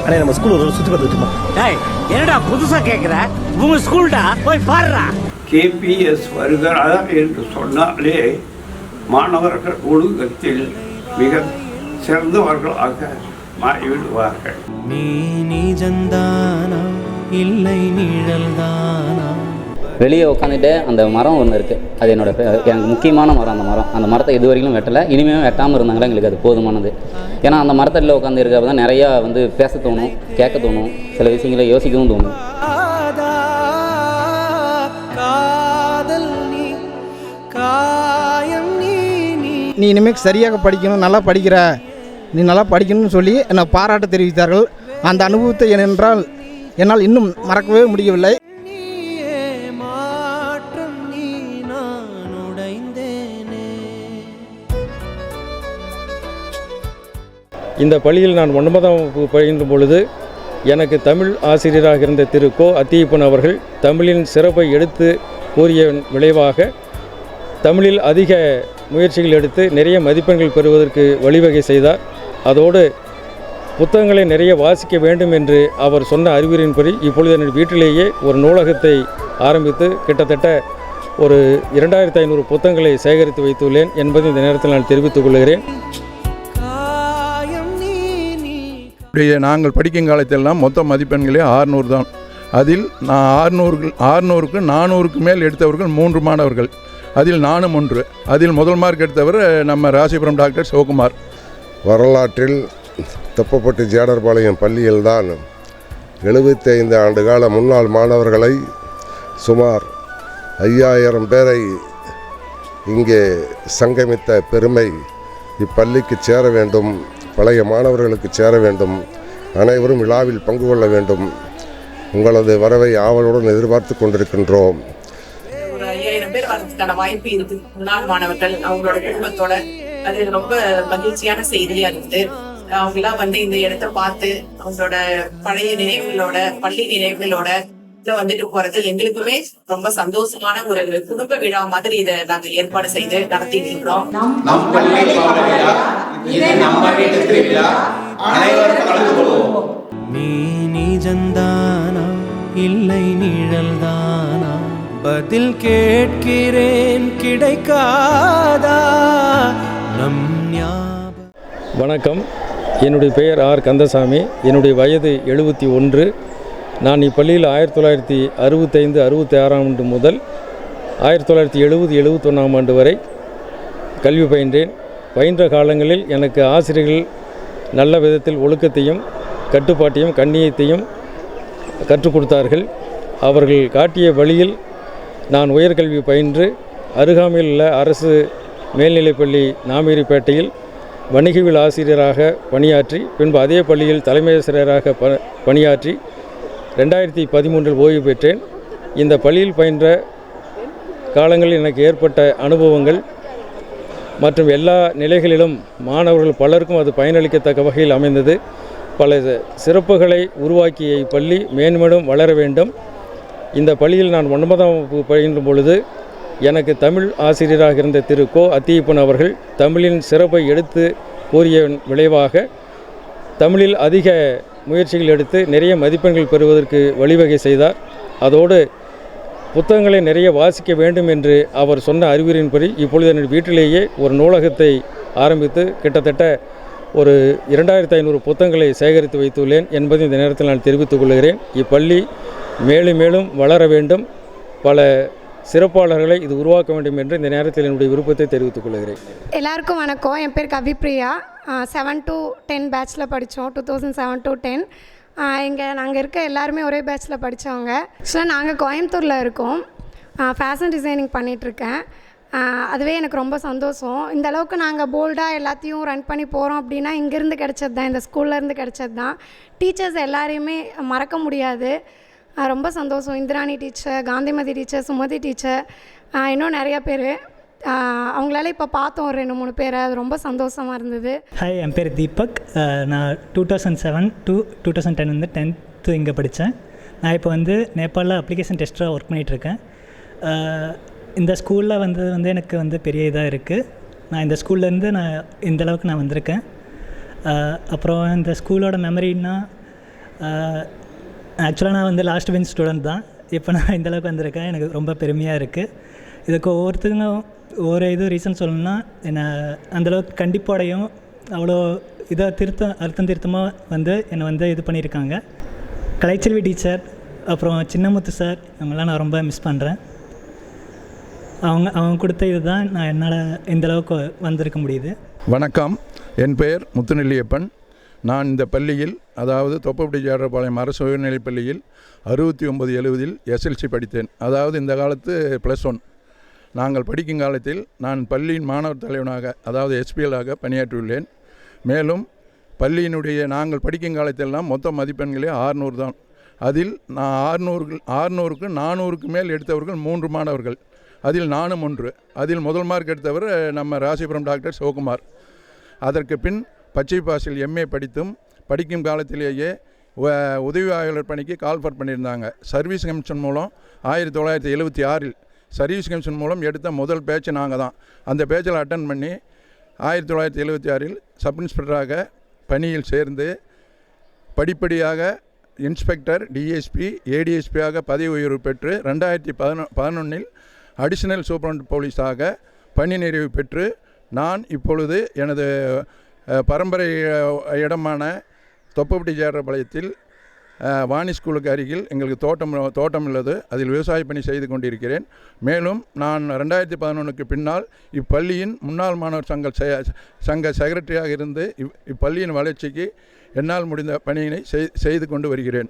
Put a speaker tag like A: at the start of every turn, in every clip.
A: அண்ணே நம்ம ஸ்கூல் ஒரு சுற்றி பார்த்துட்டுமா?
B: என்னடா புதுசா கேட்குற? உங்க ஸ்கூல்டா போய் பாருடா.
C: KPS வருகிறார் என்று சொன்னாலே மாணவர்கள் ஒழுக்கத்தில் மிக சிறந்தவர்களாக மாறிவிடுவார்கள்.
D: இல்லை நிழல்தானா.
E: வெளியே உட்காந்துட்டு அந்த மரம் ஒன்று இருக்குது, அது எனக்கு முக்கியமான மரம். அந்த மரத்தை இது வரைக்கும் வெட்டலை, இனிமேல் வெட்டாமல் இருந்தாங்களா எங்களுக்கு அது போதுமானது. ஏன்னா அந்த மரத்தடியில் உட்காந்து இருக்கிறப்ப தான் நிறையா வந்து பேச தோணும், கேட்க தோணும், சில விஷயங்களை யோசிக்கவும் தோணும்.
F: நீ இனிமேல் சரியாக படிக்கணும், நல்லா படிக்கிற, நீ நல்லா படிக்கணும்னு சொல்லி என்னை பாராட்ட தெரிவித்தார்கள். அந்த அனுபவத்தை ஏனென்றால் என்னால் இன்னும் மறக்கவே முடியவில்லை.
G: இந்த பள்ளியில் நான் 9ஆம் வகுப்பு பயிலும் பொழுது எனக்கு தமிழ் ஆசிரியராக இருந்த திரு கோ அத்தியப்பன் அவர்கள் தமிழின் சிறப்பை எடுத்து கூறிய விளைவாக தமிழில் அதிக முயற்சிகள் எடுத்து நிறைய மதிப்பெண்கள் பெறுவதற்கு வழிவகை செய்தார். அதோடு புத்தகங்களை நிறைய வாசிக்க வேண்டும் என்று அவர் சொன்ன அறிவுரையின்படி இப்பொழுது என் வீட்டிலேயே ஒரு நூலகத்தை ஆரம்பித்து கிட்டத்தட்ட ஒரு 2500 புத்தகங்களை சேகரித்து வைத்துள்ளேன் என்பதை இந்த நேரத்தில் நான் தெரிவித்துக் கொள்கிறேன்.
H: நாங்கள் படிக்கும் காலத்திலெல்லாம் மொத்த மதிப்பெண்களே 600 தான். அதில் நான் 600க்கு 400க்கு மேல் எடுத்தவர்கள் 3 மாணவர்கள், அதில் நானும் ஒன்று. அதில் முதல் மார்க் எடுத்தவர் நம்ம ராசிபுரம் டாக்டர் சிவகுமார்.
I: வரலாற்றில் தெப்பப்பட்டு ஜேடர்பாளையம் பள்ளியில்தான் 75 ஆண்டுகால முன்னாள் மாணவர்களை சுமார் 5000 பேரை இங்கே சங்கமித்த பெருமை இப்பள்ளிக்கு சேர வேண்டும், பழைய மாணவர்களுக்கு சேர வேண்டும், அனைவரும் விழாவில் பங்கு கொள்ள வேண்டும். உங்களது வரவை ஆவலுடன் எதிர்பார்த்து கொண்டிருக்கின்றோம்.
J: ஒரு 5000 பேர் வரதுக்கான வாய்ப்பு இருக்கு. முன்னாள் மாணவர்கள் அவங்களோட குடும்பத்தோட, அது ரொம்ப மகிழ்ச்சியான செய்தியா இருக்குது. அவங்களாம் வந்து இந்த இடத்த பார்த்து அவங்களோட பழைய நினைவுகளோட, பள்ளி நினைவுகளோட வந்துட்டு போறது எங்களுக்குமே ரொம்ப சந்தோஷமான ஒரு குடும்ப விழா மாதிரி இதை நாங்க ஏற்பாடு செய்து நடத்திட்டு இருக்கிறோம்.
D: இல்லை நிழல்தானா. பதில் கேட்கிறேன் கிடைக்காதா.
G: வணக்கம், என்னுடைய பெயர் ஆர் கந்தசாமி. என்னுடைய வயது 71. நான் இப்பள்ளியில் 1965-66ஆம் ஆண்டு முதல் 1970-71ஆம் ஆண்டு வரை கல்வி பயின்றேன். பயின்ற காலங்களில் எனக்கு ஆசிரியர்கள் நல்ல விதத்தில் ஒழுக்கத்தையும் கட்டுப்பாட்டையும் கண்ணியத்தையும் கற்றுக் கொடுத்தார்கள். அவர்கள் காட்டிய வழியில் நான் உயர்கல்வி பயின்று அருகாமையில் உள்ள அரசு மேல்நிலைப்பள்ளி நாமேரிப்பேட்டையில் வணிகவியல் ஆசிரியராக பணியாற்றி, பின்பு அதே பள்ளியில் தலைமை ஆசிரியராக பணியாற்றி 2013 ஓய்வு பெற்றேன். இந்த பள்ளியில் பயின்ற காலங்களில் எனக்கு ஏற்பட்ட அனுபவங்கள் மற்றும் எல்லா நிலைகளிலும் மாணவர்கள் பலருக்கும் அது பயனளிக்கத்தக்க வகையில் அமைந்தது. பல சிறப்புகளை உருவாக்கிய இப்பள்ளி மேன்மேலும் வளர வேண்டும். இந்த பள்ளியில் நான் 9ஆம் வகுப்பு பயிலும் பொழுது எனக்கு தமிழ் ஆசிரியராக இருந்த திரு கோ அத்தியப்பன் அவர்கள் தமிழின் சிறப்பை எடுத்து கூறிய விளைவாக தமிழில் அதிக முயற்சிகள் எடுத்து நிறைய மதிப்பெண்கள் பெறுவதற்கு வழிவகை செய்தார். அதோடு புத்தகங்களை நிறைய வாசிக்க வேண்டும் என்று அவர் சொன்ன அறிவுரையின்படி இப்பொழுது என் வீட்டிலேயே ஒரு நூலகத்தை ஆரம்பித்து கிட்டத்தட்ட ஒரு 2500 புத்தகங்களை சேகரித்து வைத்துள்ளேன் என்பதை இந்த நேரத்தில் நான் தெரிவித்துக் கொள்கிறேன். இப்பள்ளி மேலும் மேலும் வளர வேண்டும், பல சிறப்பாளர்களை இது உருவாக்க வேண்டும் என்று இந்த நேரத்தில் என்னுடைய விருப்பத்தை தெரிவித்துக் கொள்கிறேன்.
K: எல்லாருக்கும் வணக்கம். என் பேர் கவிப்ரியா. 7 to 10 பேட்சில் படித்தோம். 2007 to 10 நாங்கள் இருக்க எல்லாருமே ஒரே பேட்சில் படித்தவங்க. ஸோ நாங்கள் கோயம்புத்தூரில் இருக்கோம். ஃபேஷன் டிசைனிங் பண்ணிகிட்ருக்கேன். அதுவே எனக்கு ரொம்ப சந்தோஷம். இந்த அளவுக்கு நாங்கள் போல்டாக எல்லாத்தையும் ரன் பண்ணி போகிறோம் அப்படின்னா இங்கேருந்து கிடச்சது தான், இந்த ஸ்கூல்லேருந்து கிடச்சது தான். டீச்சர்ஸ் எல்லாரையுமே மறக்க முடியாது. ரொம்ப சந்தோஷம். Indrani teacher, Gandhimathi teacher, Sumathi teacher, இன்னும் நிறையா பேர். அவங்களால இப்போ பார்த்தோம் ஒரு 2-3 பேரை. அது ரொம்ப சந்தோஷமாக இருந்தது.
L: ஹாய், என் பேர் தீபக். நான் 2007 to 2010 வந்து 10th இங்கே படித்தேன். நான் இப்போ வந்து நேபாளில் அப்ளிகேஷன் டெஸ்டராக ஒர்க் பண்ணிகிட்ருக்கேன். இந்த ஸ்கூலில் வந்து எனக்கு வந்து பெரிய இதாக இருக்குது. நான் இந்த ஸ்கூல்லேருந்து நான் இந்தளவுக்கு நான் வந்திருக்கேன். அப்புறம் இந்த ஸ்கூலோட மெமரின்னா ஆக்சுவலாக நான் வந்து லாஸ்ட் பெஞ்ச் ஸ்டூடெண்ட் தான். இப்போ நான் இந்தளவுக்கு வந்திருக்கேன். எனக்கு ரொம்ப பெருமையாக இருக்குது. இதுக்கு ஒவ்வொருத்தருக்கும் ஒவ்வொரு ரீசன் சொல்லணும்னா, என்னை அந்தளவுக்கு கண்டிப்போடையும் அவ்வளோ அர்த்தம் திருத்தமாக வந்து என்னை வந்து இது பண்ணியிருக்காங்க. கலைச்செல்வி டீச்சர், அப்புறம் சின்னமுத்து சார், இவங்கெல்லாம் நான் ரொம்ப மிஸ் பண்ணுறேன். அவங்க கொடுத்த இது தான் நான் என்னால் இந்தளவுக்கு வந்திருக்க முடியுது.
H: வணக்கம், என் பெயர் முத்துநெல்லியப்பன். நான் இந்த பள்ளியில், அதாவது தொப்பப்பட்டி ஜேடர்பாளையம் அரசு உயர்நிலைப் பள்ளியில் 69-70 எஸ்எல்சி படித்தேன். அதாவது இந்த காலத்து +1. நாங்கள் படிக்கும் காலத்தில் நான் பள்ளியின் மாணவர் தலைவனாக, அதாவது எஸ்பிஎல்லாக பணியாற்றியுள்ளேன். மேலும் பள்ளியினுடைய நாங்கள் படிக்கும் காலத்திலெல்லாம் மொத்த மதிப்பெண்களே 600 தான். அதில் நான் 600க்கு 400க்கு மேல் எடுத்தவர்கள் 3 மாணவர்கள். அதில் நானும் ஒன்று. அதில் முதல் மார்க் எடுத்தவர் நம்ம ராசிபுரம் டாக்டர் சிவகுமார். அதற்கு பின் பச்சை பாசில் MA படிக்கும் காலத்திலேயே உதவி ஆய்வாளர் பணிக்கு கால்ஃபர் பண்ணியிருந்தாங்க. சர்வீஸ் கமிஷன் மூலம் 1976 சர்வீஸ் கமிஷன் மூலம் எடுத்த முதல் பேட்ச் நாங்கள் தான். அந்த பேட்சில் அட்டன் பண்ணி 1976 சப் இன்ஸ்பெக்டராக பணியில் சேர்ந்து படிப்படியாக இன்ஸ்பெக்டர், டிஎஸ்பி, ஏடிஎஸ்பியாக பதவி உயர்வு பெற்று 2011 அடிஷனல் சூப்பரண்ட் போலீஸாக பணி நிறைவு பெற்று நான் இப்பொழுது எனது பரம்பரை இடமான தொப்பப்பட்டி ஜேடர்பாளையத்தில் வாணி ஸ்கூலுக்கு அருகில் எங்களுக்கு தோட்டம் உள்ளது. அதில் விவசாய பணி செய்து கொண்டிருக்கிறேன். மேலும் நான் 2011க்கு பின்னால் இப்பள்ளியின் முன்னாள் மாணவர் சங்க செக்ரட்டரியாக இருந்து இப்பள்ளியின் வளர்ச்சிக்கு என்னால் முடிந்த பணியினை செய்து கொண்டு வருகிறேன்.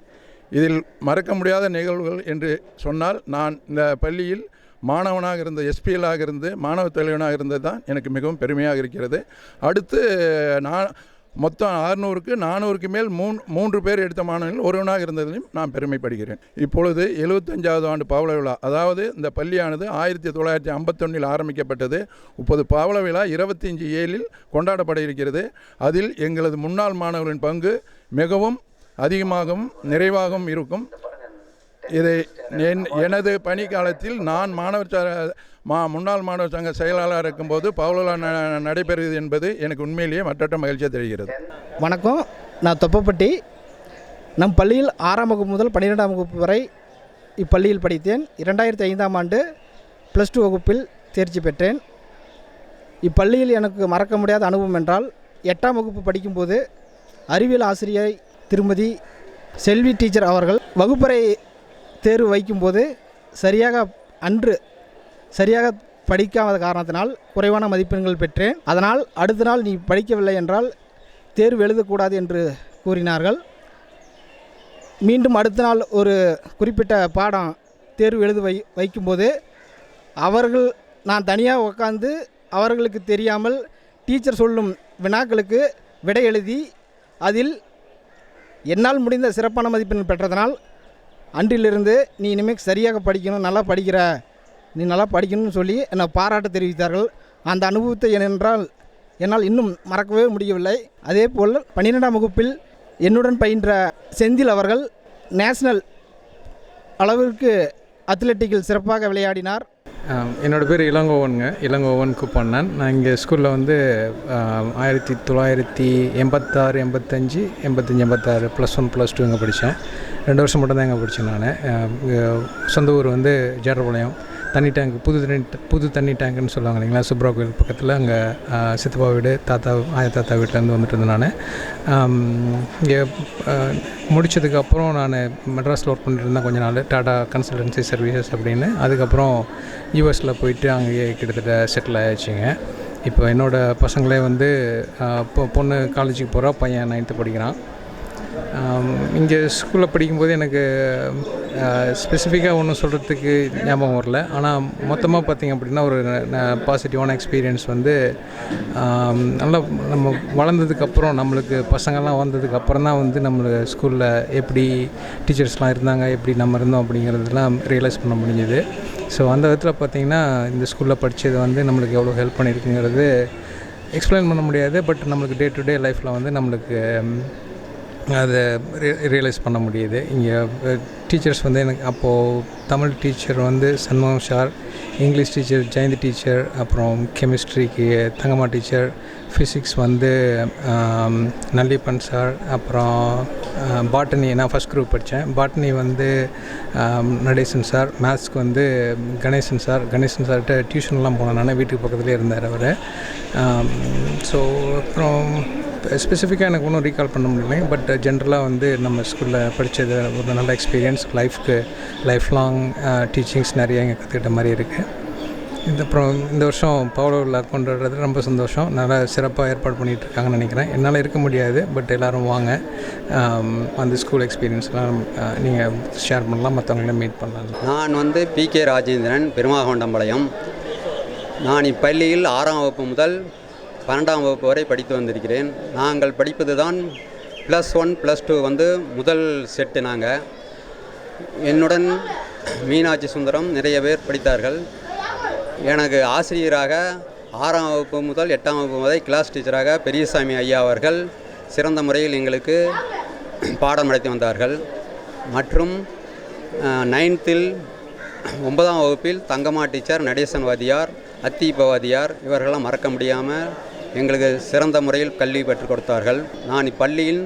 H: இதில் மறக்க முடியாத நிகழ்வுகள் என்று சொன்னால், நான் இந்த பள்ளியில் மாணவனாக இருந்த எஸ்பிஎல்லாக இருந்து மாணவ தலைவனாக இருந்தது தான் எனக்கு மிகவும் பெருமையாக இருக்கிறது. அடுத்து நான் மொத்தம் 600க்கு 400க்கு மேல் 3 பேர் எடுத்த மாணவர்கள் ஒருவனாக இருந்ததிலும் நான் பெருமைப்படுகிறேன். இப்பொழுது 75வது ஆண்டு பவள விழா, அதாவது இந்த பள்ளியானது 1951 ஆரம்பிக்கப்பட்டது. 30 பவள விழா 25/7 கொண்டாடப்பட இருக்கிறது. அதில் எங்களது முன்னாள் மாணவர்களின் பங்கு மிகவும் அதிகமாகவும் நிறைவாகவும் இருக்கும். இதை எனது பணி காலத்தில் நான் முன்னாள் மாணவர் சங்க செயலாளர் இருக்கும்போது பவளவிழா நடைபெறுகிறது என்பது எனக்கு உண்மையிலேயே மற்றற்ற மகிழ்ச்சியாக தெரிகிறது.
F: வணக்கம், நான் தொப்பப்பட்டி. நம் பள்ளியில் 6ஆம் வகுப்பு முதல் 12ஆம் வகுப்பு வரை இப்பள்ளியில் படித்தேன். 2005ஆம் ஆண்டு +2 வகுப்பில் தேர்ச்சி பெற்றேன். இப்பள்ளியில் எனக்கு மறக்க முடியாத அனுபவம் என்றால், 8ஆம் வகுப்பு படிக்கும்போது அறிவியல் ஆசிரியை திருமதி செல்வி டீச்சர் அவர்கள் வகுப்பறை தேர்வு வைக்கும்போது சரியாக படிக்காத காரணத்தினால் குறைவான மதிப்பெண்கள் பெற்றேன். அதனால் அடுத்த நாள் நீ படிக்கவில்லை என்றால் தேர்வு எழுதக்கூடாது என்று கூறினார்கள். மீண்டும் அடுத்த நாள் ஒரு குறிப்பிட்ட பாடம் தேர்வு எழுத வைக்கும்போது நான் தனியாக உட்காந்து அவர்களுக்கு தெரியாமல் டீச்சர் சொல்லும் வினாக்களுக்கு விடை எழுதி அதில் என்னால் முடிந்த சிறப்பான மதிப்பெண்கள் பெற்றதனால் அன்றிலிருந்து நீ இனிமேல் சரியாக படிக்கணும், நல்லா படிக்கிற, நீ நல்லா படிக்கணும்னு சொல்லி என்னை பாராட்ட தெரிவித்தார்கள். அந்த அனுபவத்தை என்னால் இன்னும் மறக்கவே முடியவில்லை. அதே போல் 12ஆம் வகுப்பில் என்னுடன் பயின்ற செந்தில் அவர்கள் நேஷனல் அளவிற்கு அத்லெட்டிக்கில் சிறப்பாக விளையாடினார்.
A: என்னோடய பேர் இளங்கோவன் குப்பண்ணன். நான் இங்கே ஸ்கூலில் வந்து 1986, 85, 86 +1 +2 இங்கே படித்தேன். 2 வருஷம் மட்டும்தான் இங்கே படித்தேன். நான் சொந்த ஊர் வந்து ஜேடர்பாளையம். தண்ணி டேங்க், புது தண்ணி டேங்க்குன்னு சொல்லுவாங்க இல்லைங்களா, சுப்ரா கோயில் பக்கத்தில். அங்கே சித்தப்பா வீடு, தாத்தா வீட்டிலேருந்து வந்துட்டு இருந்தேன். நான் இங்கே முடித்ததுக்கப்புறம் நான் மெட்ராஸில் ஒர்க் பண்ணிட்டு இருந்தேன் கொஞ்ச நாள், டாடா கன்சல்டன்சி சர்வீசஸ் அப்படின்னு. அதுக்கப்புறம் யூஎஸில் போயிட்டு அங்கேயே கிட்டத்தட்ட செட்டில் ஆகிடுச்சிங்க. இப்போ என்னோடய பசங்களே வந்து பொண்ணு காலேஜுக்கு போகிறா, பையன் 9th படிக்கிறான். இங்கே ஸ்கூலில் படிக்கும்போது எனக்கு ஸ்பெசிஃபிக்காக ஒன்றும் சொல்கிறதுக்கு ஞாபகம் வரல. ஆனால் மொத்தமாக பார்த்திங்க அப்படின்னா ஒரு பாசிட்டிவான எக்ஸ்பீரியன்ஸ் வந்து நல்லா நம்ம வளர்ந்ததுக்கப்புறம், நம்மளுக்கு பசங்கள்லாம் வந்ததுக்கப்புறம் தான் வந்து நம்மளுக்கு ஸ்கூலில் எப்படி டீச்சர்ஸ்லாம் இருந்தாங்க, எப்படி நம்ம இருந்தோம் அப்படிங்கிறதுலாம் ரியலைஸ் பண்ண முடிஞ்சுது. ஸோ அந்த விதத்தில் பார்த்திங்கன்னா இந்த ஸ்கூலில் படித்தது வந்து நம்மளுக்கு எவ்வளோ ஹெல்ப் பண்ணியிருக்குங்கிறது எக்ஸ்பிளைன் பண்ண முடியாது. பட் நம்மளுக்கு டே டு டே லைஃப்பில் வந்து நம்மளுக்கு அதை ரியலைஸ் பண்ண முடியுது. இங்கே டீச்சர்ஸ் வந்து எனக்கு அப்போது தமிழ் டீச்சர் வந்து Shanmugam sir, English teacher Jayanthi teacher, அப்புறம் கெமிஸ்ட்ரிக்கு தங்கம்மா டீச்சர், ஃபிசிக்ஸ் வந்து நல்லிப்பன் சார், அப்புறம் பாட்டனி நான் ஃபஸ்ட் குரூப் படித்தேன், பாட்டனி வந்து நடேசன் சார், மேத்ஸ்க்கு வந்து கணேசன் சார்கிட்ட டியூஷன்லாம் போனேன், நான் வீட்டுக்கு பக்கத்துலேயே இருந்தார் அவர். ஸோ அப்புறம் ஸ்பெசிஃபிக்காக எனக்கு ஒன்றும் ரீகால் பண்ண முடியல, பட் ஜென்ரலாக வந்து நம்ம ஸ்கூலில் படித்தது ஒரு நல்ல எக்ஸ்பீரியன்ஸ், லைஃப் லாங் டீச்சிங்ஸ் நிறைய இங்கே கற்றுக்கிட்ட மாதிரி இருக்குது. அப்புறம் இந்த வருஷம் பவள விழா கொண்டாடுறது ரொம்ப சந்தோஷம், நல்லா சிறப்பாக ஏற்பாடு பண்ணிகிட்ருக்காங்கன்னு நினைக்கிறேன். என்னால் இருக்க முடியாது, பட் எல்லோரும் வாங்க, அந்த ஸ்கூல் எக்ஸ்பீரியன்ஸ்லாம் நீங்கள் ஷேர் பண்ணலாம், மற்றவங்கள மீட் பண்ணலாம்.
M: நான் வந்து PK ராஜேந்திரன், பெருமாகொண்டம்பாளையம். நான் இப்பள்ளியில் 6ஆம் வகுப்பு முதல் 12ஆம் வகுப்பு வரை படித்து வந்திருக்கிறேன். நாங்கள் படிப்பது தான் +1 +2 வந்து முதல் செட்டு. நாங்கள் என்னுடன் மீனாட்சி சுந்தரம் நிறைய பேர் படித்தார்கள். எனக்கு ஆசிரியராக 6ஆம் வகுப்பு முதல் 8ஆம் வகுப்பு வரை கிளாஸ் டீச்சராக பெரியசாமி ஐயா அவர்கள் சிறந்த முறையில் எங்களுக்கு பாடம் நடத்தி வந்தார்கள். மற்றும் 9th 9ஆம் வகுப்பில் தங்கம்மா டீச்சர், நடேசன் வாதியார், அத்தீப வாதியார் இவர்களெல்லாம் மறக்க முடியாமல் எங்களுக்கு சிறந்த முறையில் கல்வி பெற்றுக் கொடுத்தார்கள். நான் இப்பள்ளியில்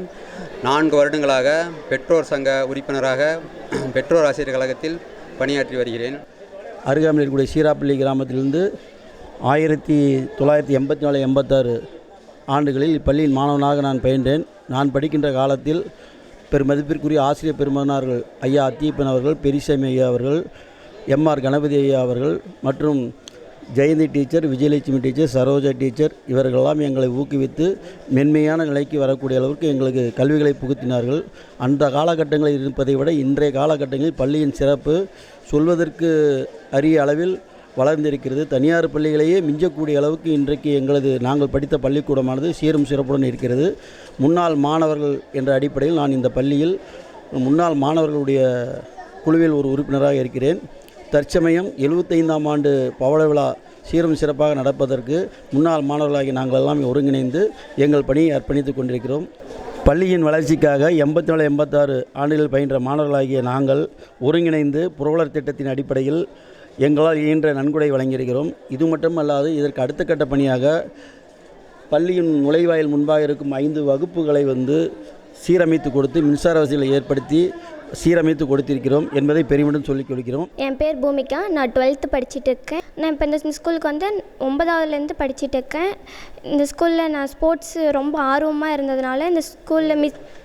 M: 4 வருடங்களாக பெற்றோர் சங்க உறுப்பினராக பெற்றோர் ஆசிரியர் கழகத்தில் பணியாற்றி வருகிறேன்.
N: அருகாமையில் இருக்கக்கூடிய சீராப்பள்ளி கிராமத்திலிருந்து 1984-86 ஆண்டுகளில் இப்பள்ளியின் மாணவனாக நான் பயின்றேன். நான் படிக்கின்ற காலத்தில் பெருமதிப்பிற்குரிய ஆசிரியர் பெருமகனார்கள் ஐயா அத்தீப்பன் அவர்கள், பெரியசாமி ஐயா அவர்கள், MR கணபதி ஐயா அவர்கள் மற்றும் Jayanthi teacher, Vijayalakshmi teacher, Saroja teacher இவர்களெல்லாம் எங்களை ஊக்குவித்து மென்மையான நிலைக்கு வரக்கூடிய அளவுக்கு எங்களுக்கு கல்விகளை புகுத்தினார்கள். அந்த காலகட்டங்களில் இருப்பதை விட இன்றைய காலகட்டங்களில் பள்ளியின் சிறப்பு சொல்வதற்கு அரிய அளவில் வளர்ந்திருக்கிறது. தனியார் பள்ளிகளையே மிஞ்சக்கூடிய அளவுக்கு இன்றைக்கு நாங்கள் படித்த பள்ளிக்கூடமானது சீரும் சிறப்புடன் இருக்கிறது. முன்னாள் மாணவர்கள் என்ற அடிப்படையில் நான் இந்த பள்ளியில் முன்னாள் மாணவர்களுடைய குழுவில் ஒரு உறுப்பினராக இருக்கிறேன். தற்சமயம் 75ஆம் ஆண்டு பவள விழா சீரும் சிறப்பாக நடப்பதற்கு முன்னாள் மாணவர்களாகி நாங்கள் எல்லாம் ஒருங்கிணைந்து எங்கள் பணியை அர்ப்பணித்துக் கொண்டிருக்கிறோம். பள்ளியின் வளர்ச்சிக்காக 84-86 ஆண்டுகள் பயின்ற மாணவர்களாகிய நாங்கள் ஒருங்கிணைந்து புரவலர் திட்டத்தின் அடிப்படையில் எங்களால் இயன்ற நன்கொடை வழங்கியிருக்கிறோம். இது மட்டுமல்லாது இதற்கு அடுத்த கட்ட பணியாக பள்ளியின் நுழைவாயில் முன்பாக இருக்கும் 5 வகுப்புகளை சீரமைத்து கொடுத்து மின்சார வசதிகளை ஏற்படுத்தி சீரமைத்து கொடுத்திருக்கிறோம் என்பதை பெருமிடம் சொல்லிக் கொள்கிறோம்.
O: என் பேர் பூமிகா, நான் 12th படிச்சுட்டு இருக்கேன். நான் இப்போ இந்த ஸ்கூலுக்கு 9ஆவதுலேருந்து படிச்சுட்டு இருக்கேன். இந்த ஸ்கூலில் நான் ஸ்போர்ட்ஸ் ரொம்ப ஆர்வமாக இருந்ததுனால இந்த ஸ்கூலில்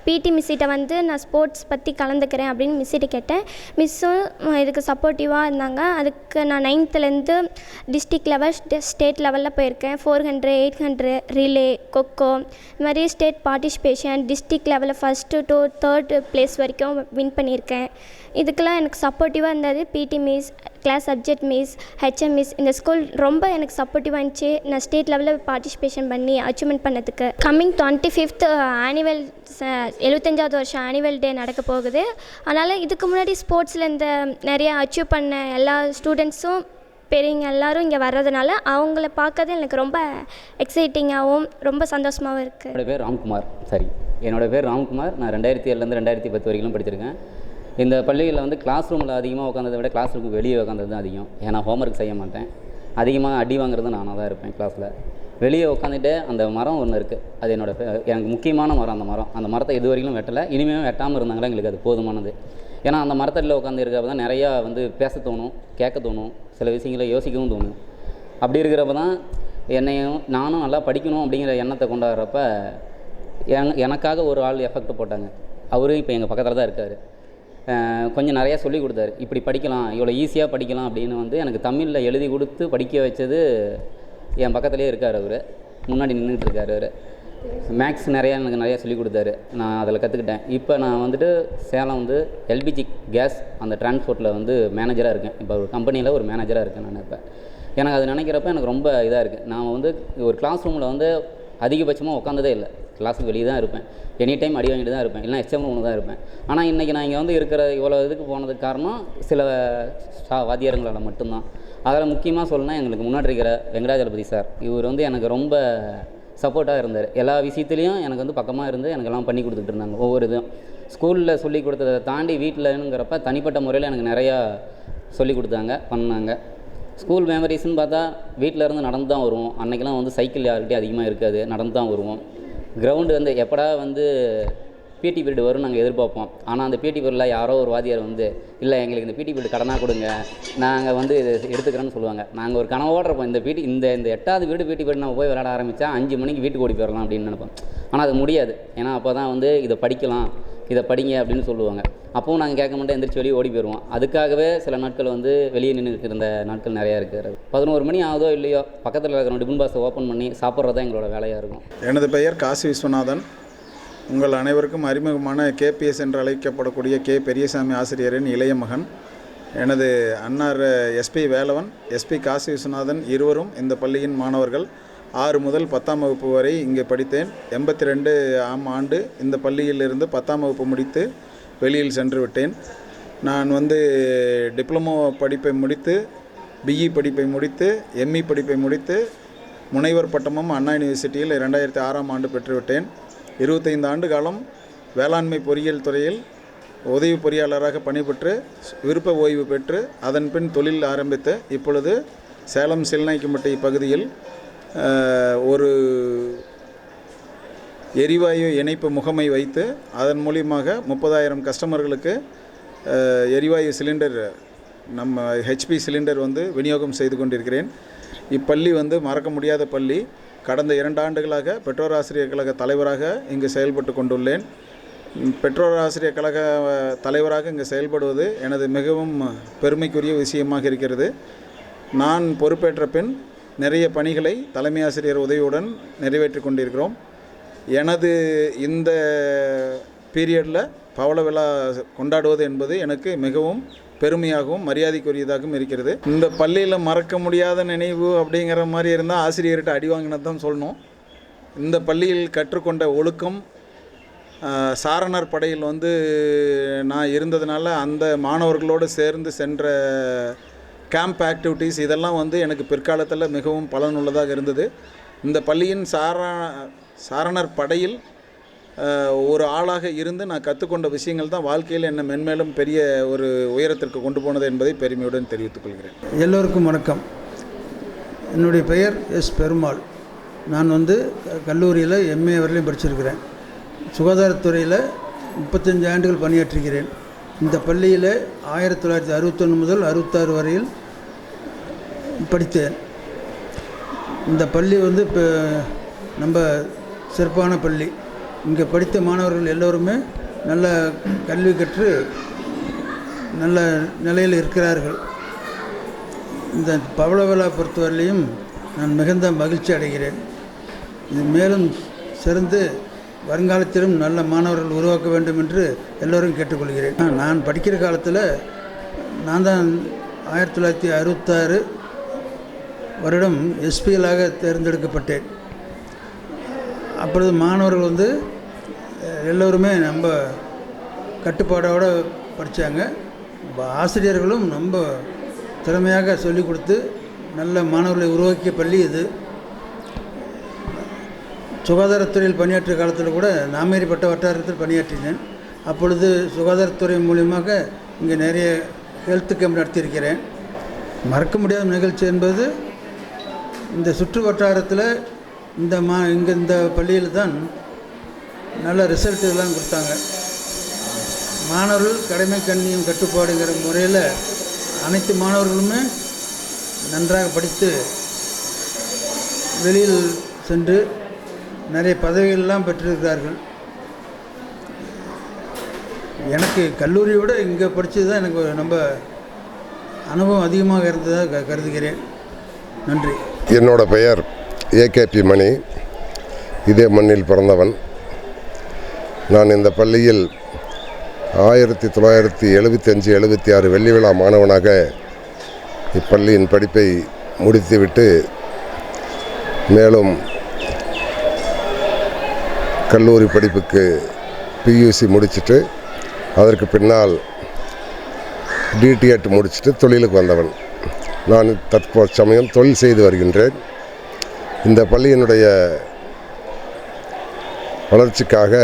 O: PT மிஸ்ஸிட்ட நான் ஸ்போர்ட்ஸ் பற்றி கலந்துக்கிறேன் அப்படின்னு மிஸ்ஸிட்ட கேட்டேன். மிஸ்ஸும் இதுக்கு சப்போர்ட்டிவாக இருந்தாங்க. அதுக்கு நான் 9th டிஸ்ட்ரிக்ட் லெவல், ஸ்டேட் லெவலில் போயிருக்கேன். 400, 800 ரிலே, கொக்கோ இது மாதிரி ஸ்டேட் பார்ட்டிசிபேஷன், டிஸ்ட்ரிக்ட் லெவலில் 1st to 3rd place வரைக்கும் வின் பண்ணியிருக்கேன். இதுக்கெல்லாம் எனக்கு சப்போர்ட்டிவாக இருந்தது PT miss, class subject miss, HM miss. இந்த ஸ்கூல் ரொம்ப எனக்கு சப்போர்ட்டிவாக இருந்துச்சு. நான் ஸ்டேட் லெவலில் பார்ட்டிசிபேஷன் பண்ணி அச்சீவ்மெண்ட் பண்ணதுக்கு. கம்மிங் 25th ஆனுவல் 75வது வருஷம் ஆனுவல் டே நடக்க போகுது. அதனால் இதுக்கு முன்னாடி ஸ்போர்ட்ஸில் நிறைய அச்சீவ் பண்ண எல்லா ஸ்டூடெண்ட்ஸும் பெரியவங்க எல்லோரும் இங்கே வர்றதுனால அவங்கள பார்க்கறது எனக்கு ரொம்ப எக்ஸைட்டிங்காகவும் ரொம்ப சந்தோஷமாகவும் இருக்குது.
E: என்னோடய பேர் ராம்குமார். நான் 2007 2010 வரைக்கும் படிச்சிருக்கேன். இந்த பள்ளியில் கிளாஸ் ரூமில் அதிகமாக உட்காந்ததை விட கிளாஸ் ரூமுக்கு வெளியே உட்காந்தது தான் அதிகம். ஏன்னா ஹோம்ஒர்க் செய்ய மாட்டேன். அதிகமாக அடி வாங்குறது நானாக தான் இருப்பேன் கிளாஸில். வெளியே உட்காந்துட்டு அந்த மரம் ஒன்று இருக்குது, அது எனக்கு முக்கியமான மரம். அந்த மரத்தை இது வரைக்கும் வெட்டலை, இனிமேல் வெட்டாமல் இருந்தாங்களா எங்களுக்கு அது போதுமானது. ஏன்னா அந்த மரத்தடியில் உட்காந்து இருக்கிறப்ப தான் நிறையா பேச தோணும், கேட்க தோணும், சில விஷயங்களை யோசிக்கவும் தோணும். அப்படி இருக்கிறப்ப தான் நானும் நல்லா படிக்கணும் அப்படிங்கிற எண்ணத்தை கொண்டாடுறப்ப எனக்காக ஒரு ஆள் எஃபெக்ட் போட்டாங்க. அவரும் இப்போ எங்கள் பக்கத்தில் தான் இருக்கார். கொஞ்சம் நிறையா சொல்லி கொடுத்தாரு, இப்படி படிக்கலாம், இவ்வளோ ஈஸியாக படிக்கலாம் அப்படின்னு எனக்கு தமிழில் எழுதி கொடுத்து படிக்க வச்சது என் பக்கத்துலேயே இருக்கார். அவர் முன்னாடி நின்றுட்டு இருக்கார். அவர் மேக்ஸ் எனக்கு நிறையா சொல்லி கொடுத்தாரு. நான் அதில் கற்றுக்கிட்டேன். இப்போ நான் சேலம் LPG கேஸ் அந்த டிரான்ஸ்போர்ட்டில் மேனேஜராக இருக்கேன். இப்போ ஒரு கம்பெனியில் ஒரு மேனேஜராக இருக்கேன் நான். இப்போ எனக்கு அது நினைக்கிறப்ப எனக்கு ரொம்ப இதாக இருக்குது. நான் ஒரு கிளாஸ் ரூமில் அதிகபட்சமாக உட்காந்ததே இல்லை. கிளாஸுக்கு வெளியே தான் இருப்பேன். எனி டைம் அடி வாங்கிட்டு தான் இருப்பேன், இல்லைனா HM ரூமில் தான் இருப்பேன். ஆனால் இன்றைக்கி நான் இங்கே இருக்கிற இவ்வளோ இதுக்கு போனதுக்கு காரணம் சில வாத்தியாரங்களால் மட்டும்தான். அதில் முக்கியமாக சொல்லணும்னா எங்களுக்கு முன்னாடி இருக்கிற வெங்கடாஜலபதி சார், இவர் எனக்கு ரொம்ப சப்போர்ட்டாக இருந்தார். எல்லா விஷயத்துலேயும் எனக்கு பக்கமாக இருந்து எனக்கெல்லாம் பண்ணி கொடுத்துட்டு இருந்தாங்க. ஒவ்வொரு இதுவும் ஸ்கூலில் சொல்லி கொடுத்ததை தாண்டி வீட்டில்ங்கிறப்ப தனிப்பட்ட முறையில் எனக்கு நிறையா சொல்லி கொடுத்தாங்க, பண்ணாங்க. ஸ்கூல் மெமரிஸ்ன்னு பார்த்தா வீட்டில் இருந்து நடந்து தான் வருவோம். அன்றைக்கெலாம் வந்து சைக்கிள் யாருக்கிட்டே அதிகமாக இருக்காது, நடந்து தான் வருவோம். கிரவுண்டு வந்து எப்படா வந்து பிடி பீரியட் வரும் நாங்கள் எதிர்பார்ப்போம். ஆனால் அந்த பிடி பீரியடில் யாரோ ஒரு வாத்தியார் வந்து இல்லை எங்களுக்கு இந்த பிடி பீரியட் கடனாக கொடுங்க, நாங்கள் வந்து எடுத்துக்கிறேன்னு சொல்லுவாங்க. நாங்கள் ஒரு கனவோடு இருப்போம், இந்த 8வது பீரியட் பிடி பீரியட் நம்ம போய் விளையாட ஆரம்பித்தா 5 மணிக்கு வீட்டுக்கு ஓடி போயிடலாம் அப்படின்னு நினைப்போம். ஆனால் அது முடியாது. ஏன்னா அப்போ தான் வந்து இதை படிக்கலாம், இதை படிங்க அப்படின்னு சொல்லுவாங்க. அப்போவும் நாங்கள் கேட்க மாட்டோம், எந்திரிச்சு வெளியே ஓடி போயிடுவோம். அதுக்காகவே சில நாட்கள் வந்து வெளியே நின்று இருந்த நாட்கள் நிறையா இருக்கிறது. 11 மணி ஆகுதோ இல்லையோ பக்கத்தில் இருக்கிற டிஃபன் பாக்ஸை ஓப்பன் பண்ணி சாப்பிட்றது தான் எங்களோட வேலையாக இருக்கும்.
P: எனது பெயர் காசி விஸ்வநாதன். உங்கள் அனைவருக்கும் அறிமுகமான கேபிஎஸ் என்று அழைக்கப்படக்கூடிய கே பெரியசாமி ஆசிரியரின் இளைய மகன். எனது அன்னார் எஸ்பி வேலவன், எஸ்பி காசி விஸ்வநாதன் இருவரும் இந்த பள்ளியின் மாணவர்கள். 6 முதல் 10ஆம் வகுப்பு வரை இங்கே படித்தேன். 82 ஆம் ஆண்டு இந்த பள்ளியிலிருந்து 10ஆம் வகுப்பு முடித்து வெளியில் சென்று விட்டேன். நான் வந்து டிப்ளமோ படிப்பை முடித்து, பிஇ படிப்பை முடித்து, எம்இ படிப்பை முடித்து, முனைவர் பட்டமும் அண்ணா யூனிவர்சிட்டியில் 2006ஆம் ஆண்டு பெற்றுவிட்டேன். 25 ஆண்டு காலம் வேளாண்மை பொறியியல் துறையில் உதவி பொறியாளராக பணிபெற்று விருப்ப ஓய்வு பெற்று அதன் பின் தொழில் ஆரம்பித்து இப்பொழுது சேலம் சில்நாய்க்கும்பட்டி பகுதியில் ஒரு எரிவாயு இணைப்பு முகமை வைத்து அதன் மூலியமாக 30,000 கஸ்டமர்களுக்கு எரிவாயு சிலிண்டர், நம்ம ஹெச்பி சிலிண்டர் வந்து விநியோகம் செய்து கொண்டிருக்கிறேன். இப்பள்ளி வந்து மறக்க முடியாத பள்ளி. கடந்த 2 ஆண்டுகளாக பெற்றோர் ஆசிரியர் கழக தலைவராக இங்கு செயல்பட்டு கொண்டுள்ளேன். பெற்றோர் ஆசிரியர் கழக தலைவராக இங்கு செயல்படுவது எனது மிகவும் பெருமைக்குரிய விஷயமாக இருக்கிறது. நான் பொறுப்பேற்ற பின் நிறைய பணிகளை தலைமை ஆசிரியர் உதவியுடன் நிறைவேற்றி கொண்டிருக்கிறோம். எனது இந்த பீரியடில் பவள விழா கொண்டாடுவது என்பது எனக்கு மிகவும் பெருமையாகவும் மரியாதைக்குரியதாகவும் இருக்கிறது. இந்த பள்ளியில் மறக்க முடியாத நினைவு அப்படிங்கிற மாதிரி இருந்தால் ஆசிரியர்கிட்ட அடி வாங்கினது தான் சொல்லணும். இந்த பள்ளியில் கற்றுக்கொண்ட ஒழுக்கம், சாரணர் படையில் வந்து நான் இருந்ததுனால அந்த மாணவர்களோடு சேர்ந்து சென்ற கேம்ப் ஆக்டிவிட்டீஸ் இதெல்லாம் வந்து எனக்கு பிற்காலத்தில் மிகவும் பலனுள்ளதாக இருந்தது. இந்த பள்ளியின் சாரணர் படையில் ஒரு ஆளாக இருந்து நான் கற்றுக்கொண்ட விஷயங்கள் தான் வாழ்க்கையில் என்னை மென்மேலும் பெரிய ஒரு உயரத்திற்கு கொண்டு போனது என்பதை பெருமையுடன் தெரிவித்துக் கொள்கிறேன்.
Q: எல்லோருக்கும் வணக்கம். என்னுடைய பெயர் எஸ் பெருமாள். நான் வந்து கல்லூரியில் எம்ஏ வரையிலும் படிச்சிருக்கிறேன். சுகாதாரத்துறையில் 35 ஆண்டுகள் பணியாற்றுகிறேன். இந்த பள்ளியில் 1961 முதல் 66 வரையில் படித்தேன். இந்த பள்ளி வந்து இப்போ நம்ம சிறப்பான பள்ளி. இங்கே படித்த மாணவர்கள் எல்லோருமே நல்ல கல்வி கற்று நல்ல நிலையில் இருக்கிறார்கள். இந்த பவள விழா பொறுத்தவரையிலையும் நான் மிகுந்த மகிழ்ச்சி அடைகிறேன். இது மேலும் சிறந்து வருங்காலத்திலும் நல்ல மாணவர்கள் உருவாக்க வேண்டும் என்று எல்லோரும் கேட்டுக்கொள்கிறேன். நான் படிக்கிற காலத்தில் நான் தான் 1966 வருடம் எஸ்பிஎலாக தேர்ந்தெடுக்கப்பட்டேன். அப்பொழுது மாணவர்கள் வந்து எல்லோருமே நம்ம கட்டுப்பாடோடு படித்தாங்க. ஆசிரியர்களும் ரொம்ப திறமையாக சொல்லிக் கொடுத்து நல்ல மாணவர்களை உருவாக்கிய பள்ளி இது. சுகாதாரத்துறையில் பணியாற்றிய காலத்தில் கூட நாமேரிப்பட்ட வட்டாரத்தில் பணியாற்றினேன். அப்பொழுது சுகாதாரத்துறை மூலியமாக இங்கே நிறைய ஹெல்த் கேம்ப் நடத்தியிருக்கிறேன். மறக்க முடியாத நிகழ்ச்சி என்பது இந்த சுற்று வட்டாரத்தில் இங்கே இந்த பள்ளியில் தான் நல்ல ரிசல்ட் எல்லாம் கொடுத்தாங்க. மாணவர்கள் கடமை கண்ணியம் கட்டுப்பாடுங்கிற முறையில் அனைத்து மாணவர்களுமே நன்றாக படித்து வெளியில் சென்று நிறைய பதவிகளெல்லாம் பெற்றிருக்கிறார்கள். எனக்கு கல்லூரியை விட இங்கே படித்தது தான் எனக்கு ரொம்ப அனுபவம் அதிகமாக இருந்ததாக கருதுகிறேன். நன்றி.
I: என்னோட பெயர் ஏகேபி மணி. இதே மண்ணில் பிறந்தவன். நான் இந்த பள்ளியில் 1975-76 வெள்ளி விழா மாணவனாக இப்பள்ளியின் படிப்பை முடித்துவிட்டு மேலும் கல்லூரி படிப்புக்கு பியூசி முடிச்சுட்டு அதற்கு பின்னால் டிடிஎட் முடிச்சுட்டு தொழிலுக்கு வந்தவன். நான் தற்சமயம் தொழில் செய்து வருகின்றேன். இந்த பள்ளியினுடைய வளர்ச்சிக்காக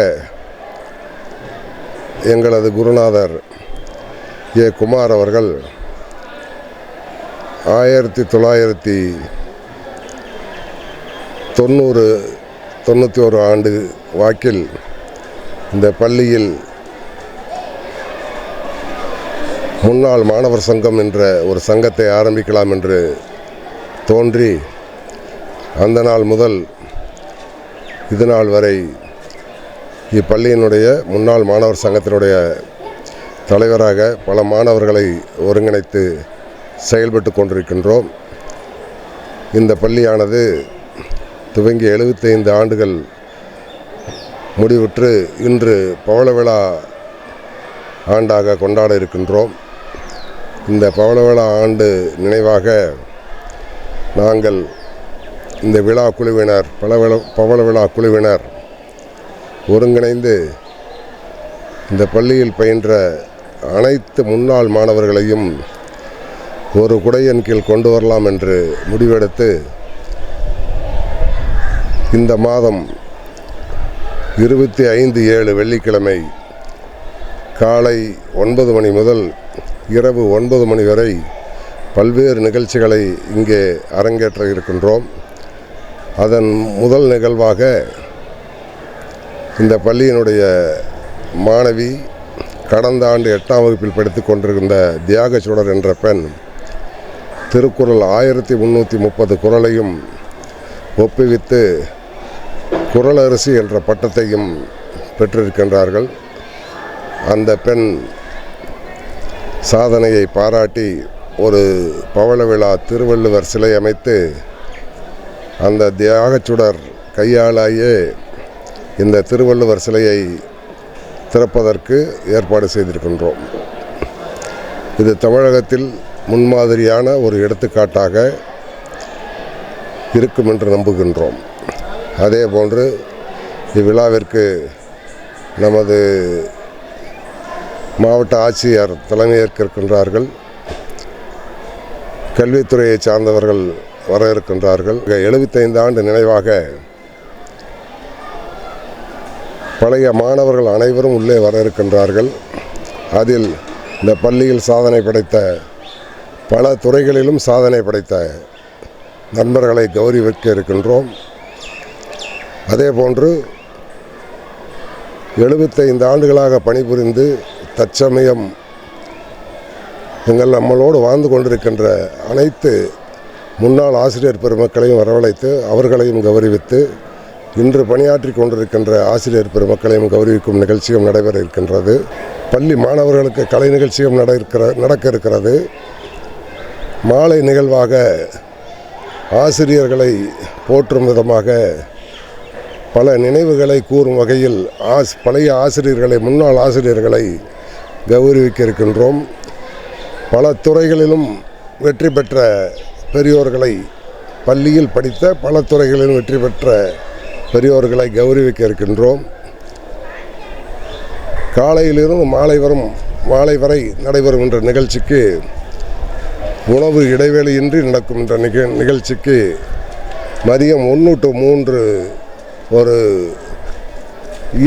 I: எங்களது குருநாதர் ஏ குமார் அவர்கள் 1991 ஆண்டு வாக்கில் இந்த பள்ளியில் முன்னாள் மாணவர் சங்கம் என்ற ஒரு சங்கத்தை ஆரம்பிக்கலாம் என்று தோன்றி அந்த நாள் முதல் இது நாள் வரை இப்பள்ளியினுடைய முன்னாள் மாணவர் சங்கத்தினுடைய தலைவராக பல மாணவர்களை ஒருங்கிணைத்து செயல்பட்டு கொண்டிருக்கின்றோம். இந்த பள்ளியானது துவங்கி 75 ஆண்டுகள் முடிவுற்று இன்று பவள விழா ஆண்டாக கொண்டாட இருக்கின்றோம். இந்த பவள விழா ஆண்டு நினைவாக நாங்கள் இந்த விழா குழுவினர் பவள விழா குழுவினர் ஒருங்கிணைந்து இந்த பள்ளியில் பயின்ற அனைத்து முன்னாள் மாணவர்களையும் ஒரு குடையின் கீழ் கொண்டு வரலாம் என்று முடிவெடுத்து இந்த மாதம் 25/7 வெள்ளிக்கிழமை காலை 9 மணி முதல் இரவு 9 மணி வரை பல்வேறு நிகழ்ச்சிகளை இங்கே அரங்கேற்ற இருக்கின்றோம். அதன் முதல் நிகழ்வாக இந்த பள்ளியினுடைய மாணவி கடந்த ஆண்டு 8ஆம் வகுப்பில் படித்து கொண்டிருந்த தியாகச்சுடர் என்ற பெண் திருக்குறள் 1330 குறளையும் ஒப்புவித்து குறளரசி என்ற பட்டத்தையும் பெற்றிருக்கின்றார்கள். அந்த பெண் சாதனையை பாராட்டி ஒரு பவள விழா திருவள்ளுவர் சிலை அமைத்து அந்த தியாகச்சுடர் கையாளாயே இந்த திருவள்ளுவர் சிலையை திறப்பதற்கு ஏற்பாடு செய்திருக்கின்றோம். இது தமிழகத்தில் முன்மாதிரியான ஒரு எடுத்துக்காட்டாக இருக்கும் என்று நம்புகின்றோம். அதேபோன்று இவ்விழாவிற்கு நமது மாவட்ட ஆட்சியர் தலைமையேற்க இருக்கின்றார்கள். கல்வித்துறையை சார்ந்தவர்கள் வர இருக்கின்றார்கள். 75 ஆண்டு நினைவாக பழைய மாணவர்கள் அனைவரும் உள்ளே வர இருக்கின்றார்கள். அதில் இந்த பள்ளியில் சாதனை படைத்த பல துறைகளிலும் சாதனை படைத்த நண்பர்களை கௌரவிக்க இருக்கின்றோம். அதேபோன்று 75 ஆண்டுகளாக பணிபுரிந்து தற்சமயம் நம்மளோடு வாழ்ந்து கொண்டிருக்கின்ற அனைத்து முன்னாள் ஆசிரியர் பெருமக்களையும் வரவழைத்து அவர்களையும் கௌரவித்து இன்று பணியாற்றி கொண்டிருக்கின்ற ஆசிரியர் பெருமக்களையும் கௌரவிக்கும் நிகழ்ச்சியும் நடைபெற இருக்கின்றது. பள்ளி மாணவர்களுக்கு கலை நிகழ்ச்சியும் நடக்க இருக்கிறது. மாலை நிகழ்வாக ஆசிரியர்களை போற்றும் விதமாக பல நினைவுகளை கூறும் வகையில் பழைய ஆசிரியர்களை முன்னாள் ஆசிரியர்களை கௌரவிக்க இருக்கின்றோம். பல துறைகளிலும் வெற்றி பெற்ற பெரியோர்களை பள்ளியில் படித்த பல துறைகளிலும் வெற்றி பெற்ற பெரியோர்களை கௌரவிக்க இருக்கின்றோம். காலையிலிருந்து மாலை வரை நடைபெறும் என்ற நிகழ்ச்சிக்கு உணவு இடைவேளையின்றி நடக்கும் என்ற நிகழ்ச்சிக்கு மதியம் 1 to 3 ஒரு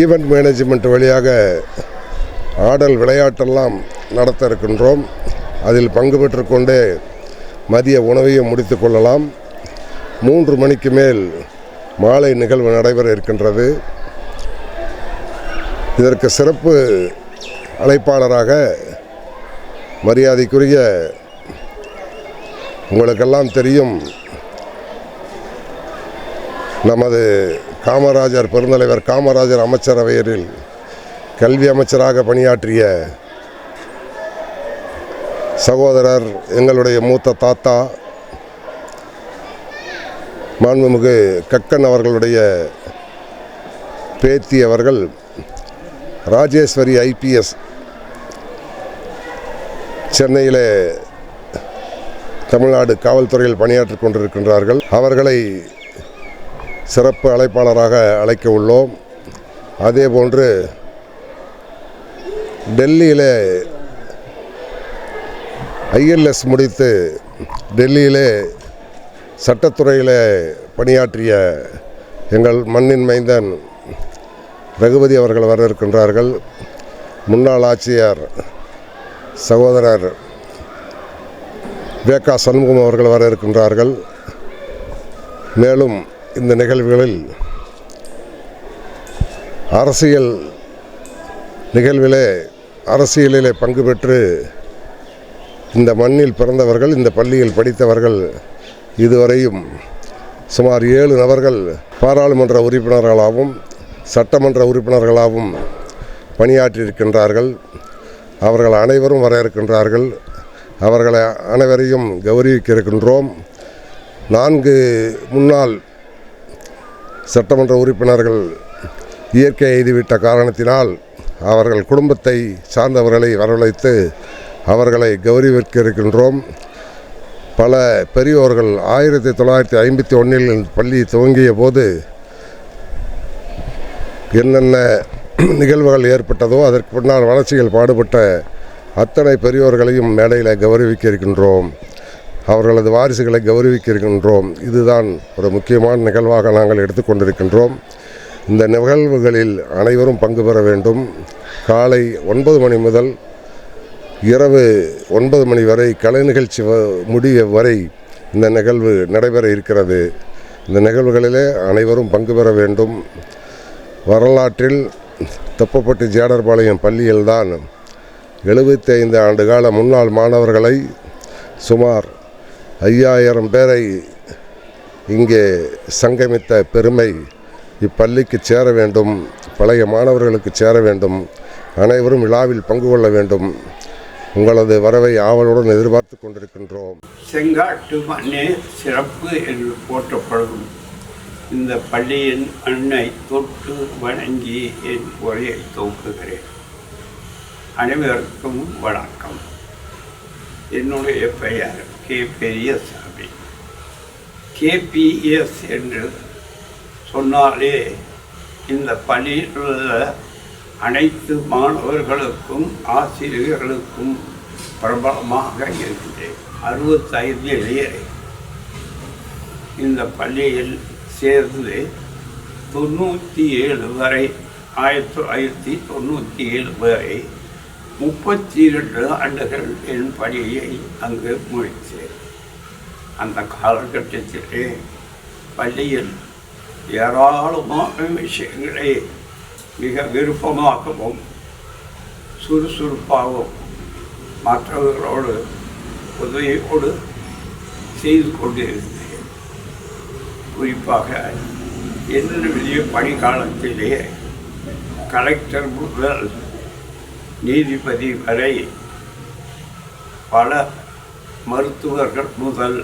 I: ஈவெண்ட் மேனேஜ்மெண்ட் வழியாக ஆடல் விளையாட்டெல்லாம் நடத்த இருக்கின்றோம். அதில் பங்கு பெற்றுக்கொண்டே மதிய உணவையும் முடித்து கொள்ளலாம். 3 மணிக்கு மேல் மாலை நிகழ்வு நடைபெற இருக்கின்றது. இதற்கு சிறப்பு அழைப்பாளராக மரியாதைக்குரிய உங்களுக்கெல்லாம் தெரியும் நமது காமராஜர் பெருந்தலைவர் காமராஜர் அமைச்சரவையில் கல்வி அமைச்சராக பணியாற்றிய சகோதரர் எங்களுடைய மூத்த தாத்தா மாண்புமிகு கக்கன் அவர்களுடைய பேத்தி அவர்கள் ராஜேஸ்வரி IPS சென்னையிலே தமிழ்நாடு காவல்துறையில் பணியாற்றிக் கொண்டிருக்கின்றார்கள். அவர்களை சிறப்பு அழைப்பாளராக அழைக்க உள்ளோம். அதேபோன்று டெல்லியிலே ILS முடித்து டெல்லியிலே சட்டத்துறையிலே பணியாற்றிய எங்கள் மண்ணின் மைந்தன் ரகுபதி அவர்கள் வர இருக்கின்றார்கள். முன்னாள் ஆட்சியர் சகோதரர் வேகா சண்முகம் அவர்கள் வர இருக்கின்றார்கள். மேலும் இந்த நிகழ்வுகளில் அரசியலிலே பங்கு பெற்று இந்த மண்ணில் பிறந்தவர்கள், இந்த பள்ளியில் படித்தவர்கள் இதுவரையும் சுமார் 7 நபர்கள் பாராளுமன்ற உறுப்பினர்களாகவும் சட்டமன்ற உறுப்பினர்களாகவும் பணியாற்றியிருக்கின்றார்கள். அவர்கள் அனைவரும் வர இருக்கின்றார்கள். அவர்களை அனைவரையும் கௌரவிக்க இருக்கின்றோம். 4 முன்னாள் சட்டமன்ற உறுப்பினர்கள் இயற்கை எய்துவிட்ட காரணத்தினால் அவர்கள் குடும்பத்தை சார்ந்தவர்களை வரவழைத்து அவர்களை கௌரவிக்க இருக்கின்றோம். பல பெரியோர்கள் 1951 பள்ளி துவங்கிய போது என்னென்ன நிகழ்வுகள் ஏற்பட்டதோ அதற்கு பின்னால் வளர்ச்சிகள் பாடுபட்ட அத்தனை பெரியோர்களையும் மேடையில் கௌரவிக்க இருக்கின்றோம். அவர்களது வாரிசுகளை கௌரவிக்க இருக்கின்றோம். இதுதான் ஒரு முக்கியமான நிகழ்வாக நாங்கள் எடுத்துக்கொண்டிருக்கின்றோம். இந்த நிகழ்வுகளில் அனைவரும் பங்கு பெற வேண்டும். காலை 9 மணி முதல் இரவு 9 மணி வரை கலை நிகழ்ச்சி முடிய வரை இந்த நிகழ்வு நடைபெற இருக்கிறது. இந்த நிகழ்வுகளிலே அனைவரும் பங்கு பெற வேண்டும். வரலாற்றில் தொப்பப்பட்டி ஜேடர்பாளையம் பள்ளியில்தான் 75 ஆண்டுகால முன்னாள் மாணவர்களை சுமார் 5000 பேரை இங்கே சங்கமித்த பெருமை இப்பள்ளிக்கு சேர வேண்டும். பழைய மாணவர்களுக்கு சேர வேண்டும். அனைவரும் விழாவில் பங்கு கொள்ள வேண்டும். உங்களது வரவை ஆவலுடன் எதிர்பார்த்து கொண்டிருக்கின்றோம்.
C: செங்காட்டு மண்ணே சிறப்பு என்று போற்றப்படும் இந்த பள்ளியின் மண்ணை தொட்டு வணங்கி என் உரையை துவக்குகிறேன். அனைவருக்கும் வணக்கம். என்னுடைய பெயர் கே. பெரியசாமி. KPS என்று சொன்னாலே இந்த பள்ளியில் உள்ள அனைத்து மாணவர்களுக்கும் ஆசிரியர்களுக்கும் பிரபலமாக இருக்கிறேன். 65 இந்த பள்ளியில் சேர்ந்து 97 வரை 1997 வரை 32 ஆண்டுகள் என் பணியை அங்கு முடித்தேன். அந்த காலகட்டத்திலே பள்ளியில் ஏராளமான விஷயங்களை மிக விருப்பமாகவும் சுறுசுறுப்பாகவும் மற்றவர்களோடு உதவியோடு செய்து கொண்டிருந்தேன். குறிப்பாக என்னுடைய பணிக்காலத்திலே கலெக்டர் முதல் நீதிபதி வரை பல மருத்துவர்கள் முதல்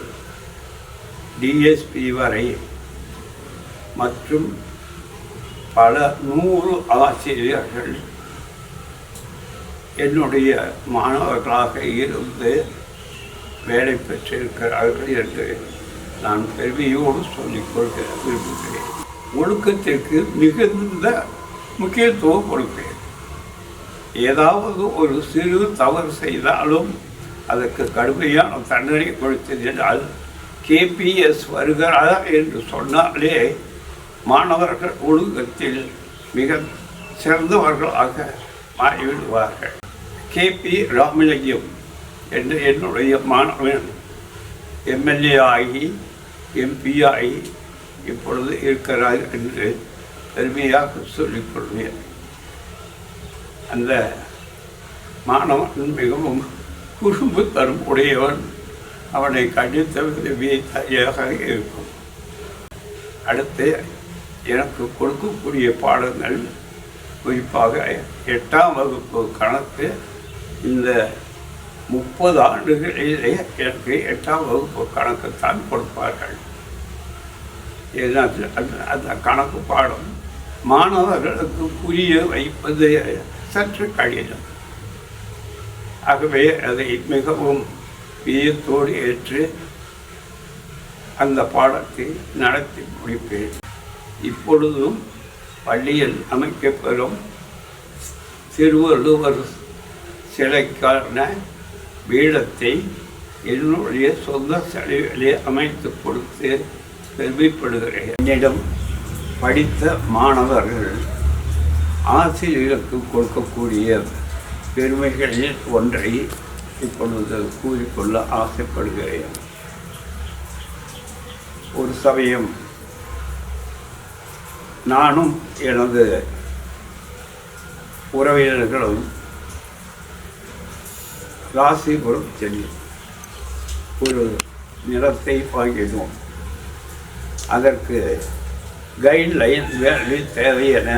C: DSP வரை மற்றும் பல 100 ஆசிரியர்கள் என்னுடைய மாணவர்களாக இருந்து வேலை பெற்றிருக்கிறார்கள் என்று நான் பெருமையோடு சொல்லிக்கொள்ள விரும்புகிறேன். ஒழுக்கத்திற்கு மிகுந்த முக்கியத்துவம் கொடுப்பேன். ஏதாவது ஒரு சிறு தவறு செய்தாலும் அதற்கு கடுமையான தண்டனை கொடுத்ததினால் KPS வருகிறார் என்று சொன்னாலே மாணவர்கள் ஒழுக்கத்தில் மிக சிறந்தவர்களாக மாறிவிடுவார்கள். KP ராமலிங்கம் என்று என்னுடைய மாணவன் MLA ஆகி MP ஆகி இப்பொழுது இருக்கிறார் என்று பெருமையாக சொல்லிக்கொள்வேன். அந்த மாணவன் மிகவும் குறும்புத்தனம் உடையவன். அவனை கண்டித்த விதவியை தனியாக இருக்கும். அடுத்து எனக்கு கொடுக்கக்கூடிய பாடங்கள் குறிப்பாக 8ஆம் வகுப்பு கணக்கு. இந்த 30 ஆண்டுகளிலே எனக்கு 8ஆம் வகுப்பு கணக்கு தான் கொடுப்பார்கள். ஏன்னா அந்த கணக்கு பாடம் மாணவர்களுக்கு புரிய வைப்பது சற்று கடினம். ஆகவே அதை மிகவும் வியத்தோடு ஏற்று அந்த பாடத்தை நடத்தி முடிப்பேன். இப்பொழுதும் பள்ளியில் அமைக்கப்பெறும் திருவள்ளுவர் சிலைக்கான பீடத்தை என்னுடைய சொந்த செலவிலே அமைத்து கொடுத்து பெருமைப்படுகிறேன். என்னிடம் படித்த மாணவர்கள் ஆசிரியருக்கு கொடுக்கக்கூடிய பெருமைகளில் ஒன்றை இப்பொழுது கூறிக்கொள்ள ஆசைப்படுகிறேன். ஒரு சமயம் நானும் எனது உறவினர்களும் ராசிபுரம் சென்று ஒரு நிலத்தை வாங்கினோம். அதற்கு கைட்லைன் வேலை தேவை என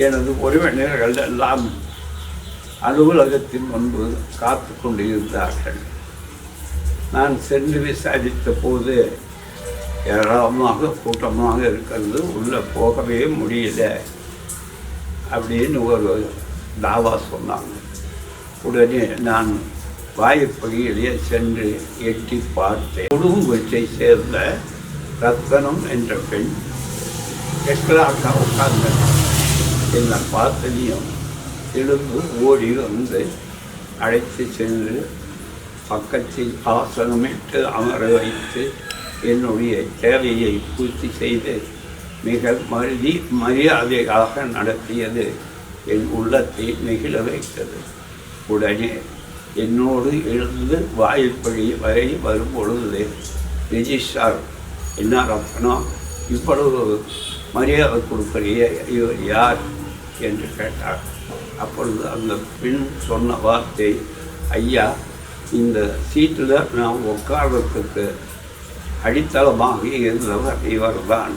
C: எனது உறவினர்கள் எல்லாம் அலுவலகத்தின் முன்பு காத்து கொண்டு இருந்தார்கள். நான் சென்று விசாரித்த போது ஏராளமாக கூட்டமாக இருக்கிறது, உள்ளே போகவே முடியல அப்படின்னு ஒரு தாவா சொன்னாங்க. உடனே நான் வாய்ப்படியிலே சென்று எட்டி பார்த்தேன். குடும்பத்தை சேர்ந்த ரத்தனம் என்ற பெண் எஸ்கலாக்கா உட்கார்ந்த என்னை பார்த்தனையும் எழுந்து ஓடி வந்து அழைத்து சென்று பக்கத்தில் ஆசனமிட்டு அமர வைத்து என்னுடைய தேவையை பூர்த்தி செய்து மிக மரியாதையாக நடத்தியது என் உள்ளத்தை நெகிழ வைத்தது. உடனே என்னோடு எழுந்து வாயிற்படி வரை வரும் பொழுது ரிஜிஸ்ட்ரார் என்ன ரத்னம் இவ்வளவு மரியாதை கொடுக்குறிய இவர் யார் என்று கேட்டார். அப்பொழுது அந்த பெண் சொன்ன வார்த்தை, ஐயா இந்த சீட்டில் நான் உட்கார்றதுக்கு அடித்தளமாக இருந்தவர் இவர்தான்.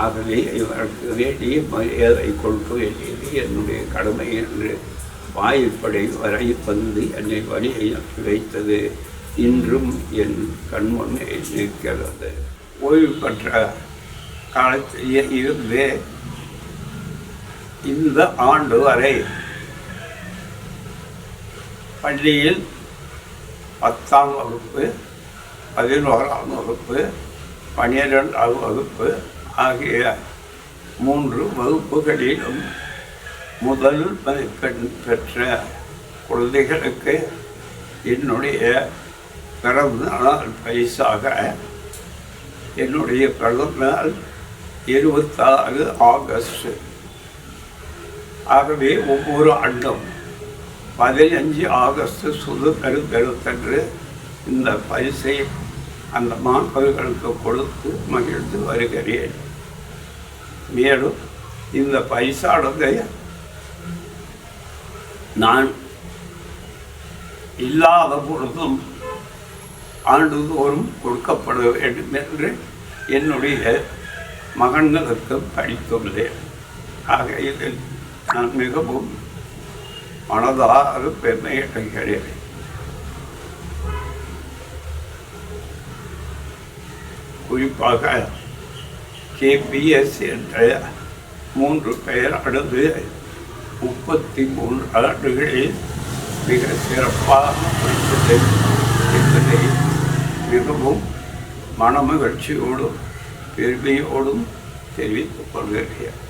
C: ஆகவே இவருக்கு வேண்டிய மரியாதை கொடுக்க வேண்டியது என்னுடைய கடமை என்று வாயிற்படை வரை வந்து என்னை வழியை வைத்தது இன்றும் என் கண்முன்னே நிற்கிறது. ஓய்வு பெற்ற காலத்திலேயே இருந்து இந்த ஆண்டு வரை பள்ளியில் 10ஆம் வகுப்பு, 11ஆம் வகுப்பு, 12ஆம் வகுப்பு ஆகிய 3 வகுப்புகளிலும் முதல் மதிப்பெண் பெற்ற குழந்தைகளுக்கு என்னுடைய பிறந்த நாள் பரிசாக என்னுடைய பிறந்த நாள் 26 ஆகஸ்ட். ஆகவே ஒவ்வொரு ஆண்டும் 15 ஆகஸ்ட் சுதந்திர தினத்தன்று இந்த பரிசை அந்த மாணவர்களுக்கு கொடுத்து மகிழ்ந்து வருகிறேன். மேலும் இந்த பரிசானதை நான் இல்லாத பொழுதும் ஆண்டுதோறும் கொடுக்கப்பட வேண்டும் என்று என்னுடைய மகன்களுக்கு படித்துள்ளேன். ஆக இதில் நான் மிகவும் மனதார பெருமை அடைகிறேன். குறிப்பாக KPS என்ற 3 பெயரானது 33 ஆண்டுகளில் மிக சிறப்பாக படித்தது என்பதை மிகவும் மனமகிழ்ச்சியோடும் பெருமையோடும் தெரிவித்துக் கொள்கிறேன்.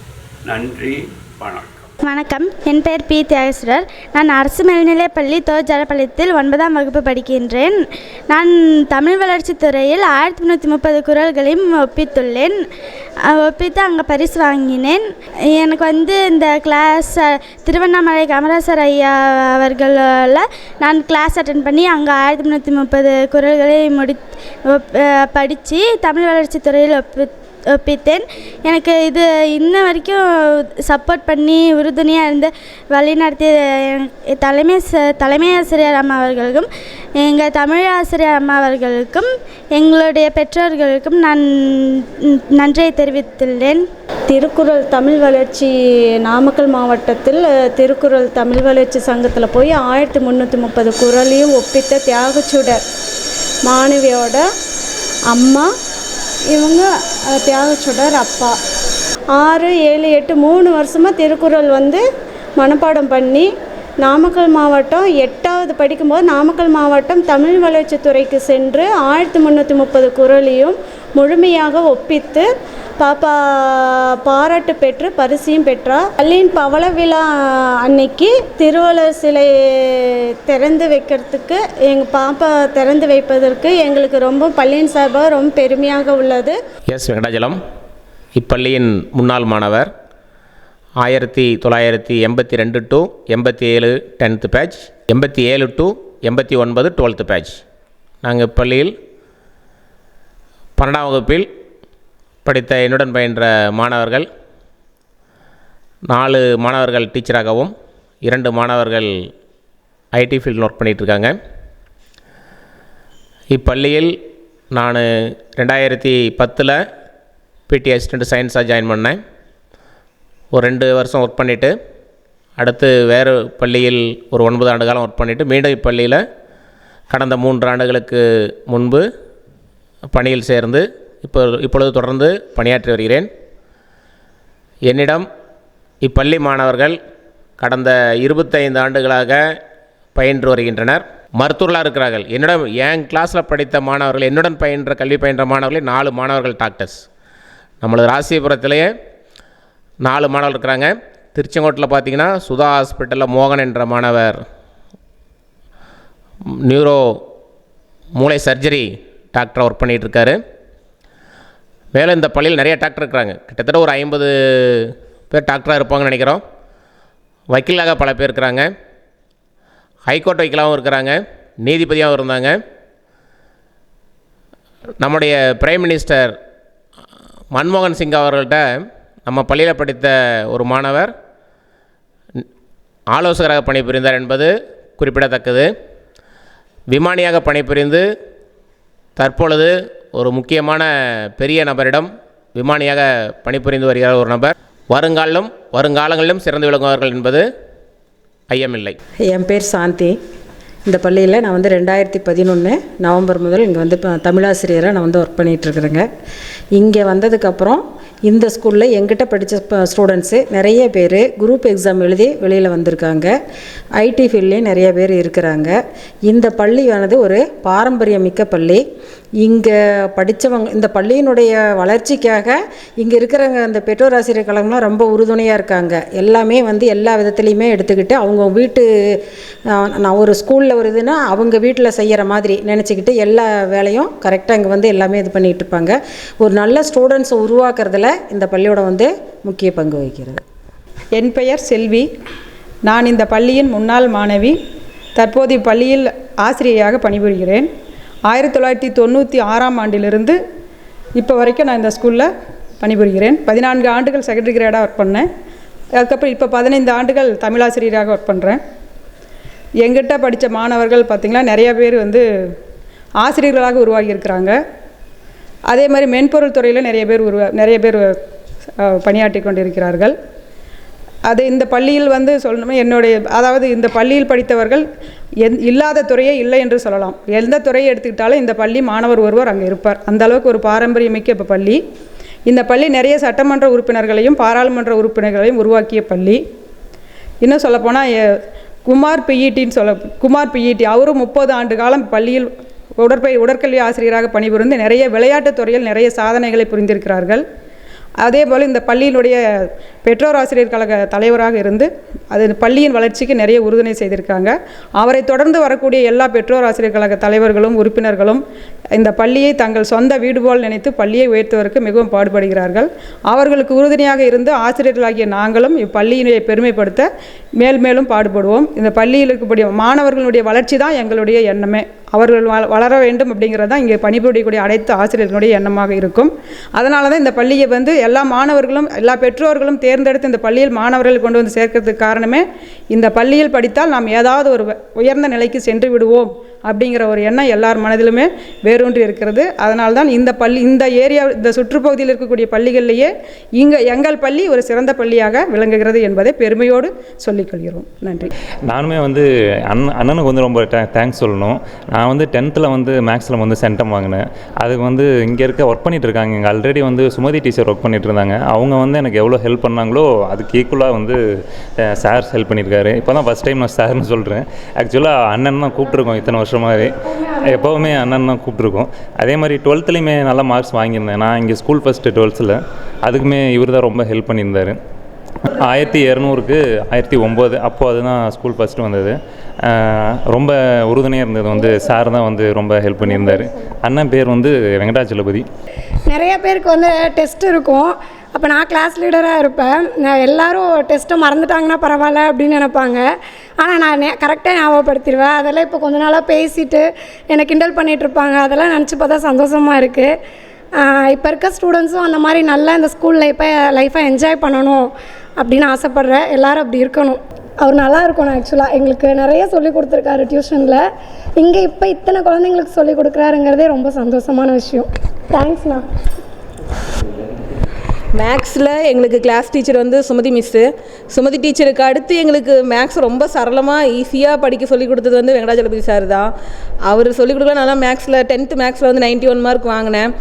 C: நன்றி, வணக்கம்.
R: வணக்கம், என் பெயர் பி. தியாகேஸ்வரர். நான் அரசு மேல்நிலைப்பள்ளி தோஜாலப்பாளையத்தில் 9ஆம் வகுப்பு படிக்கின்றேன். நான் தமிழ் வளர்ச்சித் துறையில் 1330 குறள்களையும் ஒப்பித்துள்ளேன். ஒப்பித்து அங்கே பரிசு வாங்கினேன். எனக்கு இந்த கிளாஸ் திருவண்ணாமலை காமராசர் ஐயா அவர்களில் நான் கிளாஸ் அட்டன் பண்ணி அங்கே 1330 குறள்களை படித்து தமிழ் வளர்ச்சித் துறையில் ஒப்பித்தேன். எனக்கு இது இன்ன வரைக்கும் சப்போர்ட் பண்ணி உறுதுணையாக இருந்து வழிநடத்திய தலைமை ஆசிரியர் அம்மா அவர்களுக்கும் எங்கள் தமிழ் ஆசிரியர் அம்மா அவர்களுக்கும் எங்களுடைய பெற்றோர்களுக்கும் நான் நன்றியை தெரிவித்துள்ளேன்.
S: திருக்குறள் தமிழ் வளர்ச்சி நாமக்கல் மாவட்டத்தில் திருக்குறள் தமிழ் வளர்ச்சி சங்கத்தில் போய் 1330 குறளையும் ஒப்பித்த தியாகச்சுடர் மாணவியோட அம்மா, இவங்க தியாகச்சுடர் அப்பா. 6, 7, 8 3 வருஷமாக திருக்குறள் மனப்பாடம் பண்ணி நாமக்கல் மாவட்டம் 8வது படிக்கும்போது நாமக்கல் மாவட்டம் தமிழ் வளர்ச்சித்துறைக்கு சென்று 1330 குறளையும் முழுமையாக ஒப்பித்து பாப்பா பாராட்டு பெற்று பரிசையும் பெற்றார். பள்ளியின் பவள விழா அன்னைக்கு திருவள்ளுவர் சிலை திறந்து வைக்கிறதுக்கு எங்கள் பாப்பா திறந்து வைப்பதற்கு எங்களுக்கு ரொம்ப பள்ளியின் சார்பாக ரொம்ப பெருமையாக உள்ளது.
T: எஸ் வெங்கடாஜலம் இப்பள்ளியின் முன்னாள் மாணவர். 1982 to 87 10th batch, 87 to 89 12th batch. நாங்கள் இப்பள்ளியில் 12ஆம் வகுப்பில் படித்த என்னுடன் பயின்ற மாணவர்கள் 4 மாணவர்கள் டீச்சராகவும் 2 மாணவர்கள் ஐடி ஃபீல்டில் ஒர்க் பண்ணிகிட்ருக்காங்க. இப்பள்ளியில் நான் 2010 பிடி அசிஸ்டண்ட் சயின்ஸாக ஜாயின் பண்ணேன். ஒரு 2 வருஷம் ஒர்க் பண்ணிவிட்டு அடுத்து வேறு பள்ளியில் ஒரு 9 ஆண்டு காலம் ஒர்க் பண்ணிவிட்டு மீண்டும் இப்பள்ளியில் கடந்த 3 ஆண்டுகளுக்கு முன்பு பணியில் சேர்ந்து இப்பொழுது தொடர்ந்து பணியாற்றி வருகிறேன். என்னிடம் இப்பள்ளி மாணவர்கள் கடந்த 25 ஆண்டுகளாக பயின்று வருகின்றனர். மருத்துவர்களாக இருக்கிறார்கள். என்னிடம் என் கிளாஸில் படித்த மாணவர்கள், என்னுடன் கல்வி பயின்ற மாணவர்களே 4 மாணவர்கள் டாக்டர்ஸ். நம்மளது ராசிபுரத்திலேயே 4 மாணவர்கள் இருக்கிறாங்க. திருச்செங்கோட்டில் பார்த்திங்கன்னா சுதா ஹாஸ்பிட்டலில் மோகன் என்ற மாணவர் நியூரோ மூளை சர்ஜரி டாக்டராக ஒர்க் பண்ணிகிட்ருக்காரு. மேலும் இந்த பள்ளியில் நிறைய டாக்டர் இருக்கிறாங்க. கிட்டத்தட்ட ஒரு 50 பேர் டாக்டராக இருப்பாங்கன்னு நினைக்கிறோம். வக்கீலாக பல பேர் இருக்கிறாங்க. ஹைகோர்ட் வக்கீலாகவும் இருக்கிறாங்க, நீதிபதியாகவும் இருந்தாங்க. நம்முடைய பிரைம் மினிஸ்டர் மன்மோகன் சிங் அவர்கள்ட்ட நம்ம பள்ளியில் படித்த ஒரு மாணவர் ஆலோசகராக பணிபுரிந்தார் என்பது குறிப்பிடத்தக்கது. விமானியாக பணிபுரிந்து தற்பொழுது ஒரு முக்கியமான பெரிய நபரிடம் விமானியாக பணிபுரிந்து வருகிற ஒரு நபர் வருங்காலங்களிலும் சிறந்து விளங்குவார்கள் என்பது ஐயமில்லை.
U: என் பேர் சாந்தி. இந்த பள்ளியில் நான் 2011 நவம்பர் முதல் இங்கே தமிழாசிரியராக நான் ஒர்க் பண்ணிகிட்ருக்குறேங்க. இங்கே வந்ததுக்கப்புறம் இந்த ஸ்கூலில் எங்கிட்ட படித்த ஸ்டூடெண்ட்ஸு நிறைய பேர் குரூப் எக்ஸாம் எழுதி வெளியில் வந்திருக்காங்க. ஐடி ஃபீல்ட்லேயும் நிறைய பேர் இருக்கிறாங்க. இந்த பள்ளியானது ஒரு பாரம்பரியமிக்க பள்ளி. இங்கே படித்தவங்க இந்த பள்ளியினுடைய வளர்ச்சிக்காக இங்கே இருக்கிறவங்க இந்த பெற்றோர் ஆசிரியர் கழகம்லாம் ரொம்ப உறுதுணையாக இருக்காங்க. எல்லாமே எல்லா விதத்துலேயுமே எடுத்துக்கிட்டு அவங்க வீட்டு நான் ஒரு ஸ்கூலில் ஒரு இதுன்னா அவங்க வீட்டில் செய்கிற மாதிரி நினச்சிக்கிட்டு எல்லா வேலையும் கரெக்டாக இங்கே எல்லாமே இது பண்ணிகிட்டு இருப்பாங்க. ஒரு நல்ல ஸ்டூடெண்ட்ஸை உருவாக்குறதுல இந்த பள்ளியோட முக்கிய பங்கு வகிக்கிறது.
V: என் பெயர் செல்வி. நான் இந்த பள்ளியின் முன்னாள் மாணவி. தற்போது இப்பள்ளியில் ஆசிரியையாக பணிபுரிகிறேன். 1996ஆம் ஆண்டிலிருந்து இப்போ வரைக்கும் நான் இந்த ஸ்கூலில் பணிபுரிகிறேன். 14 ஆண்டுகள் செகண்டரி கிரேடாக ஒர்க் பண்ணேன். அதுக்கப்புறம் இப்போ 15 ஆண்டுகள் தமிழாசிரியராக ஒர்க் பண்ணுறேன். எங்கிட்ட படித்த மாணவர்கள் பார்த்திங்கன்னா நிறைய பேர் ஆசிரியர்களாக உருவாகி இருக்கிறாங்க. அதே மாதிரி மென்பொருள் துறையில் நிறைய பேர் பணியாற்றி கொண்டிருக்கிறார்கள். அது இந்த பள்ளியில் சொல்லணுமே அதாவது இந்த பள்ளியில் படித்தவர்கள் இல்லாத துறையே இல்லை என்று சொல்லலாம். எந்த துறையை எடுத்துக்கிட்டாலும் இந்த பள்ளி மாணவர் ஒருவர் அங்கே இருப்பார். அந்த அளவுக்கு ஒரு பாரம்பரியமிக்க இப்போ பள்ளி. இந்த பள்ளி நிறைய சட்டமன்ற உறுப்பினர்களையும் பாராளுமன்ற உறுப்பினர்களையும் உருவாக்கிய பள்ளி. இன்னும் சொல்லப்போனால் குமார் பிஇடி அவரும் 30 ஆண்டு காலம் பள்ளியில் உடற்கல்வி ஆசிரியராக பணிபுரிந்து நிறைய விளையாட்டுத் துறையில் நிறைய சாதனைகளை புரிந்திருக்கிறார்கள். அதே போல் இந்த பள்ளியினுடைய பெற்றோர் ஆசிரியர் கழக தலைவராக இருந்து அது பள்ளியின் வளர்ச்சிக்கு நிறைய உறுதுணை செய்திருக்காங்க. அவரை தொடர்ந்து வரக்கூடிய எல்லா பெற்றோர் ஆசிரியர் கழக தலைவர்களும் உறுப்பினர்களும் இந்த பள்ளியை தங்கள் சொந்த வீடு போல் நினைத்து பள்ளியை உயர்த்துவதற்கு மிகவும் பாடுபடுகிறார்கள். அவர்களுக்கு உறுதுணையாக இருந்து ஆசிரியர்களாகிய நாங்களும் இப்பள்ளியினை பெருமைப்படுத்த மேலும் பாடுபடுவோம். இந்த பள்ளியில் இருக்கக்கூடிய மாணவர்களுடைய வளர்ச்சி தான் எங்களுடைய எண்ணமே. அவர்கள் வளர வேண்டும் அப்படிங்கிறது தான் இங்கே பணிபுரியக்கூடிய அனைத்து ஆசிரியர்களுடைய எண்ணமாக இருக்கும். அதனால தான் இந்த பள்ளியை எல்லா மாணவர்களும் எல்லா பெற்றோர்களும் தேர்ந்தெடுத்து இந்த பள்ளியில் மாணவர்கள் கொண்டு சேர்க்கறதுக்கு காரணமே இந்த பள்ளியில் படித்தால் நாம் ஏதாவது ஒரு உயர்ந்த நிலைக்கு சென்று விடுவோம் அப்படிங்கிற ஒரு எண்ணம் எல்லார் மனதிலுமே வேரூன்றி இருக்கிறது. அதனால தான் இந்த ஏரியா இந்த சுற்றுப்பகுதியில் இருக்கக்கூடிய பள்ளிகளிலேயே எங்கள் பள்ளி ஒரு சிறந்த பள்ளியாக விளங்குகிறது என்பதை பெருமையோடு சொல்லிக்கொள்கிறோம். நன்றி.
W: நானுமே அண்ணனுக்கு ரொம்ப தேங்க்ஸ் சொல்லணும். நான் 10th மேக்ஸில் சென்டம் வாங்கினேன். அதுக்கு இங்கே இருக்க ஒர்க் பண்ணிகிட்டு இருக்காங்க. இங்கே ஆல்ரெடி சுமதி டீச்சர் ஒர்க் பண்ணிட்டு இருந்தாங்க. அவங்க எனக்கு எவ்வளோ ஹெல்ப் பண்ணாங்களோ அதுக்கு ஈக்குவலாக சார் ஹெல்ப் பண்ணியிருக்காரு. இப்போ தான் ஃபஸ்ட் டைம் நான் சார்னு சொல்கிறேன். ஆக்சுவலாக அண்ணன் தான் கூப்பிட்ருக்கோம். இத்தனை வருஷமாகவே எப்போவுமே அண்ணன் தான் கூப்பிட்ருக்கோம். அதே மாதிரி 12th நல்ல மார்க்ஸ் வாங்கியிருந்தேன். நான் இங்கே ஸ்கூல் ஃபஸ்ட்டு 12th அதுக்குமே இவர் தான் ரொம்ப ஹெல்ப் பண்ணியிருந்தார். 1200க்கு 1009 அப்போது அதுதான் ஸ்கூல் ஃபஸ்ட்டு வந்தது. ரொம்ப உறுதுணையாக இருந்தது சார் தான் ரொம்ப ஹெல்ப் பண்ணியிருந்தார். அண்ணன் பேர் வெங்கடாச்சலபதி.
K: நிறைய பேருக்கு டெஸ்ட் இருக்கும். அப்போ நான் கிளாஸ் லீடராக இருப்பேன். எல்லோரும் டெஸ்ட்டை மறந்துட்டாங்கன்னா பரவாயில்ல அப்படின்னு நினைப்பாங்க. ஆனால் நான் கரெக்டாக ஞாபகப்படுத்திடுவேன். அதெல்லாம் இப்போ கொஞ்ச நாளாக பேசிட்டு எனக்கு கிண்டல் பண்ணிகிட்ருப்பாங்க. அதெல்லாம் நினச்சி பார்த்தா சந்தோஷமாக இருக்குது. இப்போ இருக்க ஸ்டூடெண்ட்ஸும் அந்த மாதிரி நல்லா இந்த ஸ்கூல் லைஃப்பை என்ஜாய் பண்ணணும் அப்படின்னு ஆசைப்பட்றேன். எல்லோரும் அப்படி இருக்கணும். அவர் நல்லா இருக்கணும். ஆக்சுவலாக எங்களுக்கு நிறைய சொல்லிக் கொடுத்துருக்காரு டியூஷனில். இங்கே இப்போ இத்தனை குழந்தைங்களுக்கு சொல்லிக் கொடுக்குறாருங்கிறதே ரொம்ப சந்தோஷமான விஷயம். தேங்க்ஸ்ண்ணா.
B: மேக்ஸில் எங்களுக்கு கிளாஸ் டீச்சர் வந்து சுமதி மிஸ்ஸு. சுமதி டீச்சருக்கு அடுத்து எங்களுக்கு மேக்ஸ் ரொம்ப சரளமாக ஈஸியாக படிக்க சொல்லிக் கொடுத்தது வந்து வெங்கடாஜலபதி சார் தான். அவர் சொல்லிக் கொடுக்கலாம். நல்லா மேக்ஸில் 10th மேக்ஸில் வந்து 91 மார்க் வாங்கினேன்.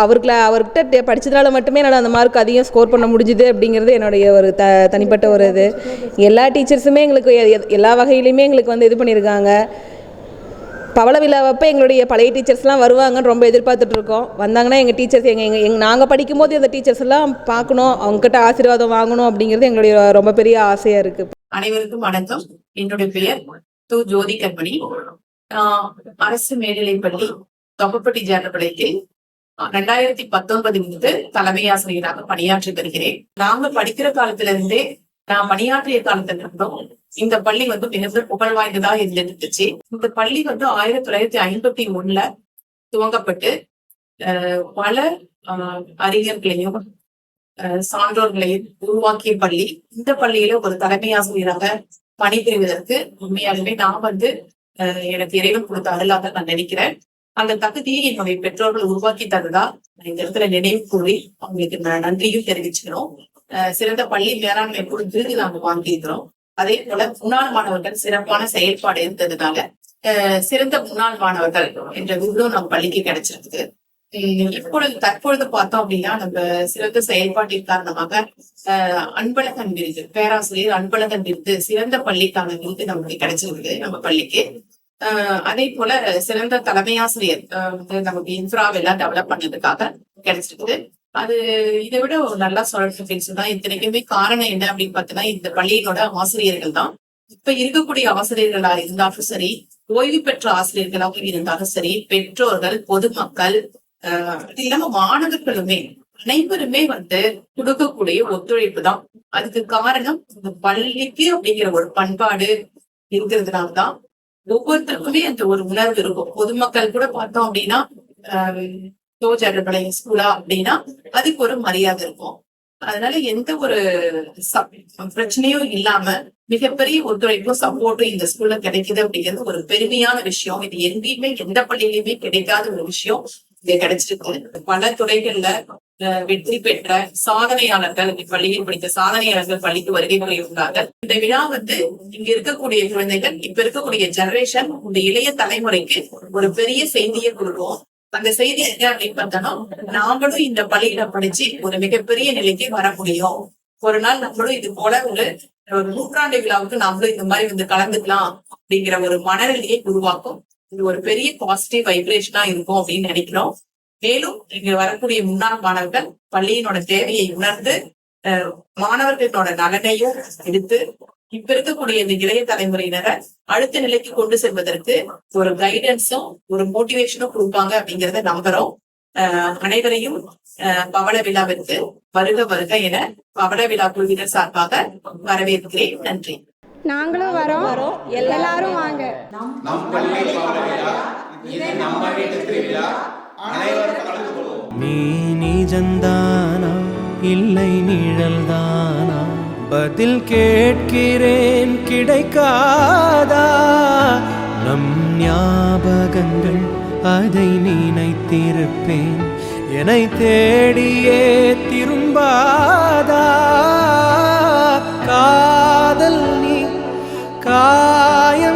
B: அவர்கிட்ட படித்ததுனால மட்டுமே என்னால் அந்த மார்க் அதிகம் ஸ்கோர் பண்ண முடிஞ்சுது அப்படிங்கிறது என்னுடைய ஒரு தனிப்பட்ட ஒரு இது. எல்லா டீச்சர்ஸுமே எங்களுக்கு எல்லா வகையிலையுமே எங்களுக்கு வந்து இது பண்ணியிருக்காங்க. பவள விழாவப்போ எங்களுடைய பழைய டீச்சர்ஸ்லாம் வருவாங்கன்னு ரொம்ப எதிர்பார்த்துட்ருக்கோம். வந்தாங்கன்னா எங்கள் டீச்சர்ஸ் நாங்கள் படிக்கும்போது அந்த டீச்சர்ஸ் எல்லாம் பார்க்கணும், அவங்ககிட்ட ஆசீர்வாதம் வாங்கணும் அப்படிங்கிறது எங்களுடைய ரொம்ப பெரிய ஆசையாக இருக்குது.
D: அனைவருக்கும் வணக்கம். என்னுடைய பெயர் ஜோதி கண்மணி. அரசு மேல்நிலைப்பள்ளி தொப்பப்பட்டி ஜேர்னபாளையத்தில் 2019 தலைமை ஆசிரியராக பணியாற்றி வருகிறேன். நாங்க படிக்கிற காலத்துல இருந்தே நான் பணியாற்றிய காலத்துல இருந்தோம் இந்த பள்ளி வந்து மிக புகழ் வாய்ந்ததா இருந்துச்சு. இந்த பள்ளி வந்து 1951 துவங்கப்பட்டு பல அறிஞர்களையும் சான்றோர்களையும் உருவாக்கிய பள்ளி. இந்த பள்ளியில ஒரு தலைமை ஆசிரியராக பணிபுரிவதற்கு உண்மையாலுமே நான் வந்து எனக்கு இறைவன் கொடுத்த அருளாக நான் நினைக்கிறேன். அந்த தகுதியை என்னுடைய பெற்றோர்கள் உருவாக்கி தருதா இந்த இடத்துல நினைவு கூறி அவங்களுக்கு நன்றியும் தெரிவிச்சுக்கிறோம். சிறந்த பள்ளி மேலாண்மை விருது நாங்க வாங்கியிருக்கிறோம். அதே போல முன்னாள் மாணவர்கள் சிறப்பான செயல்பாடு இருந்ததுனால சிறந்த முன்னாள் மாணவர்கள் என்ற விருதும் நம்ம பள்ளிக்கு கிடைச்சிருக்கு. தற்பொழுது பார்த்தோம் அப்படின்னா நம்ம சிறந்த செயல்பாட்டின் காரணமாக அன்பழகன் விருது, பேராசிரியர் அன்பழகன் விருது, சிறந்த பள்ளிக்கான விருது நமக்கு கிடைச்சிருக்கு நம்ம பள்ளிக்கு. அதே போல சிறந்த தலைமை ஆசிரியர் வந்து நமக்கு இன்ஃப்ராவெல்லாம் டெவலப் பண்ணதுக்காக கிடைச்சிருக்கு. அது இதை விட ஒரு நல்லா சொல்றதுன்னு தான். இத்தனைக்குமே காரணம் என்ன அப்படின்னு பார்த்தீங்கன்னா இந்த பள்ளியினோட ஆசிரியர்கள் தான். இப்ப இருக்கக்கூடிய ஆசிரியர்களா இருந்தாலும் சரி, ஓய்வு பெற்ற ஆசிரியர்களாக இருந்தாலும் சரி, பெற்றோர்கள், பொதுமக்கள், அது இல்லாம மாணவர்களுமே அனைவருமே வந்து கொடுக்கக்கூடிய ஒத்துழைப்பு தான். அதுக்கு காரணம் இந்த பள்ளிக்கு அப்படிங்கிற ஒரு பண்பாடு இருக்கிறதுனால்தான். ஒவ்வொருத்தருக்குமே அந்த ஒரு உணர்வு இருக்கும். பொதுமக்கள் கூட பார்த்தோம் அப்படின்னா ஜேர்னபாளையம் ஸ்கூலா அப்படின்னா அதுக்கு ஒரு மரியாதை இருக்கும். அதனால எந்த ஒரு பிரச்சனையும் இல்லாம மிகப்பெரிய ஒத்துழைப்பும் சப்போர்ட்டும் இந்த ஸ்கூல்ல கிடைக்குது அப்படிங்கிறது ஒரு பெருமையான விஷயம். இது எங்கேயுமே எந்த பள்ளியிலுமே கிடைக்காத ஒரு விஷயம் இங்க கிடைச்சிருக்கு. பல துறைகள்ல வெற்றி பெற்ற சாதனையாளர்கள் பள்ளியில் படித்த சாதனையாளர்கள் பள்ளிக்கு வருகை புரிகிறார்கள். இந்த விழா வந்து இங்க இருக்கக்கூடிய குழந்தைகள், இப்ப இருக்கக்கூடிய ஜெனரேஷன், இந்த இளைய தலைமுறைக்கு ஒரு பெரிய செய்தியை கொடுக்கும். அந்த செய்தி என்ன அப்படின்னு பார்த்தோம்னா, நாமளும் இந்த பள்ளியில படிச்சு ஒரு மிகப்பெரிய நிலைக்கு வர முடியும். ஒரு நாள் நம்மளும் இது போல ஒரு நூற்றாண்டு விழாவுக்கு நாமளும் இந்த மாதிரி வந்து கலந்துக்கலாம் அப்படிங்கிற ஒரு மனநிலையை உருவாக்கும். இது ஒரு பெரிய பாசிட்டிவ் வைப்ரேஷனா இருக்கும் அப்படின்னு நினைக்கிறோம். மேலும் இங்க வரக்கூடிய முன்னாள் மாணவர்கள் பள்ளியினோட தேவையை உணர்ந்து மாணவர்களோட நலனையும் எடுத்து இப்ப இருக்கக்கூடிய இந்த இளைய தலைமுறையினரை அடுத்த நிலைக்கு கொண்டு செல்வதற்கு ஒரு கைடன்ஸும் ஒரு மோட்டிவேஷனும் கொடுப்பாங்க அப்படிங்கிறத நம்புறோம். அனைவரையும் பவள விழாவிற்கு வருக வருக என பவள விழா குழுவினர் சார்பாக வரவேற்கிறேன். நன்றி.
K: நாங்களும் வரோம், எல்லாரும் வாங்க.
J: நீ நிஜந்தானா இல்லை நிழல்தானா, பதில் கேட்கிறேன் கிடைக்காதா. நம் ஞாபகங்கள் அதை நினைத்திருப்பேன், என்னை தேடியே திரும்பாதா. காதல் நீ காயம்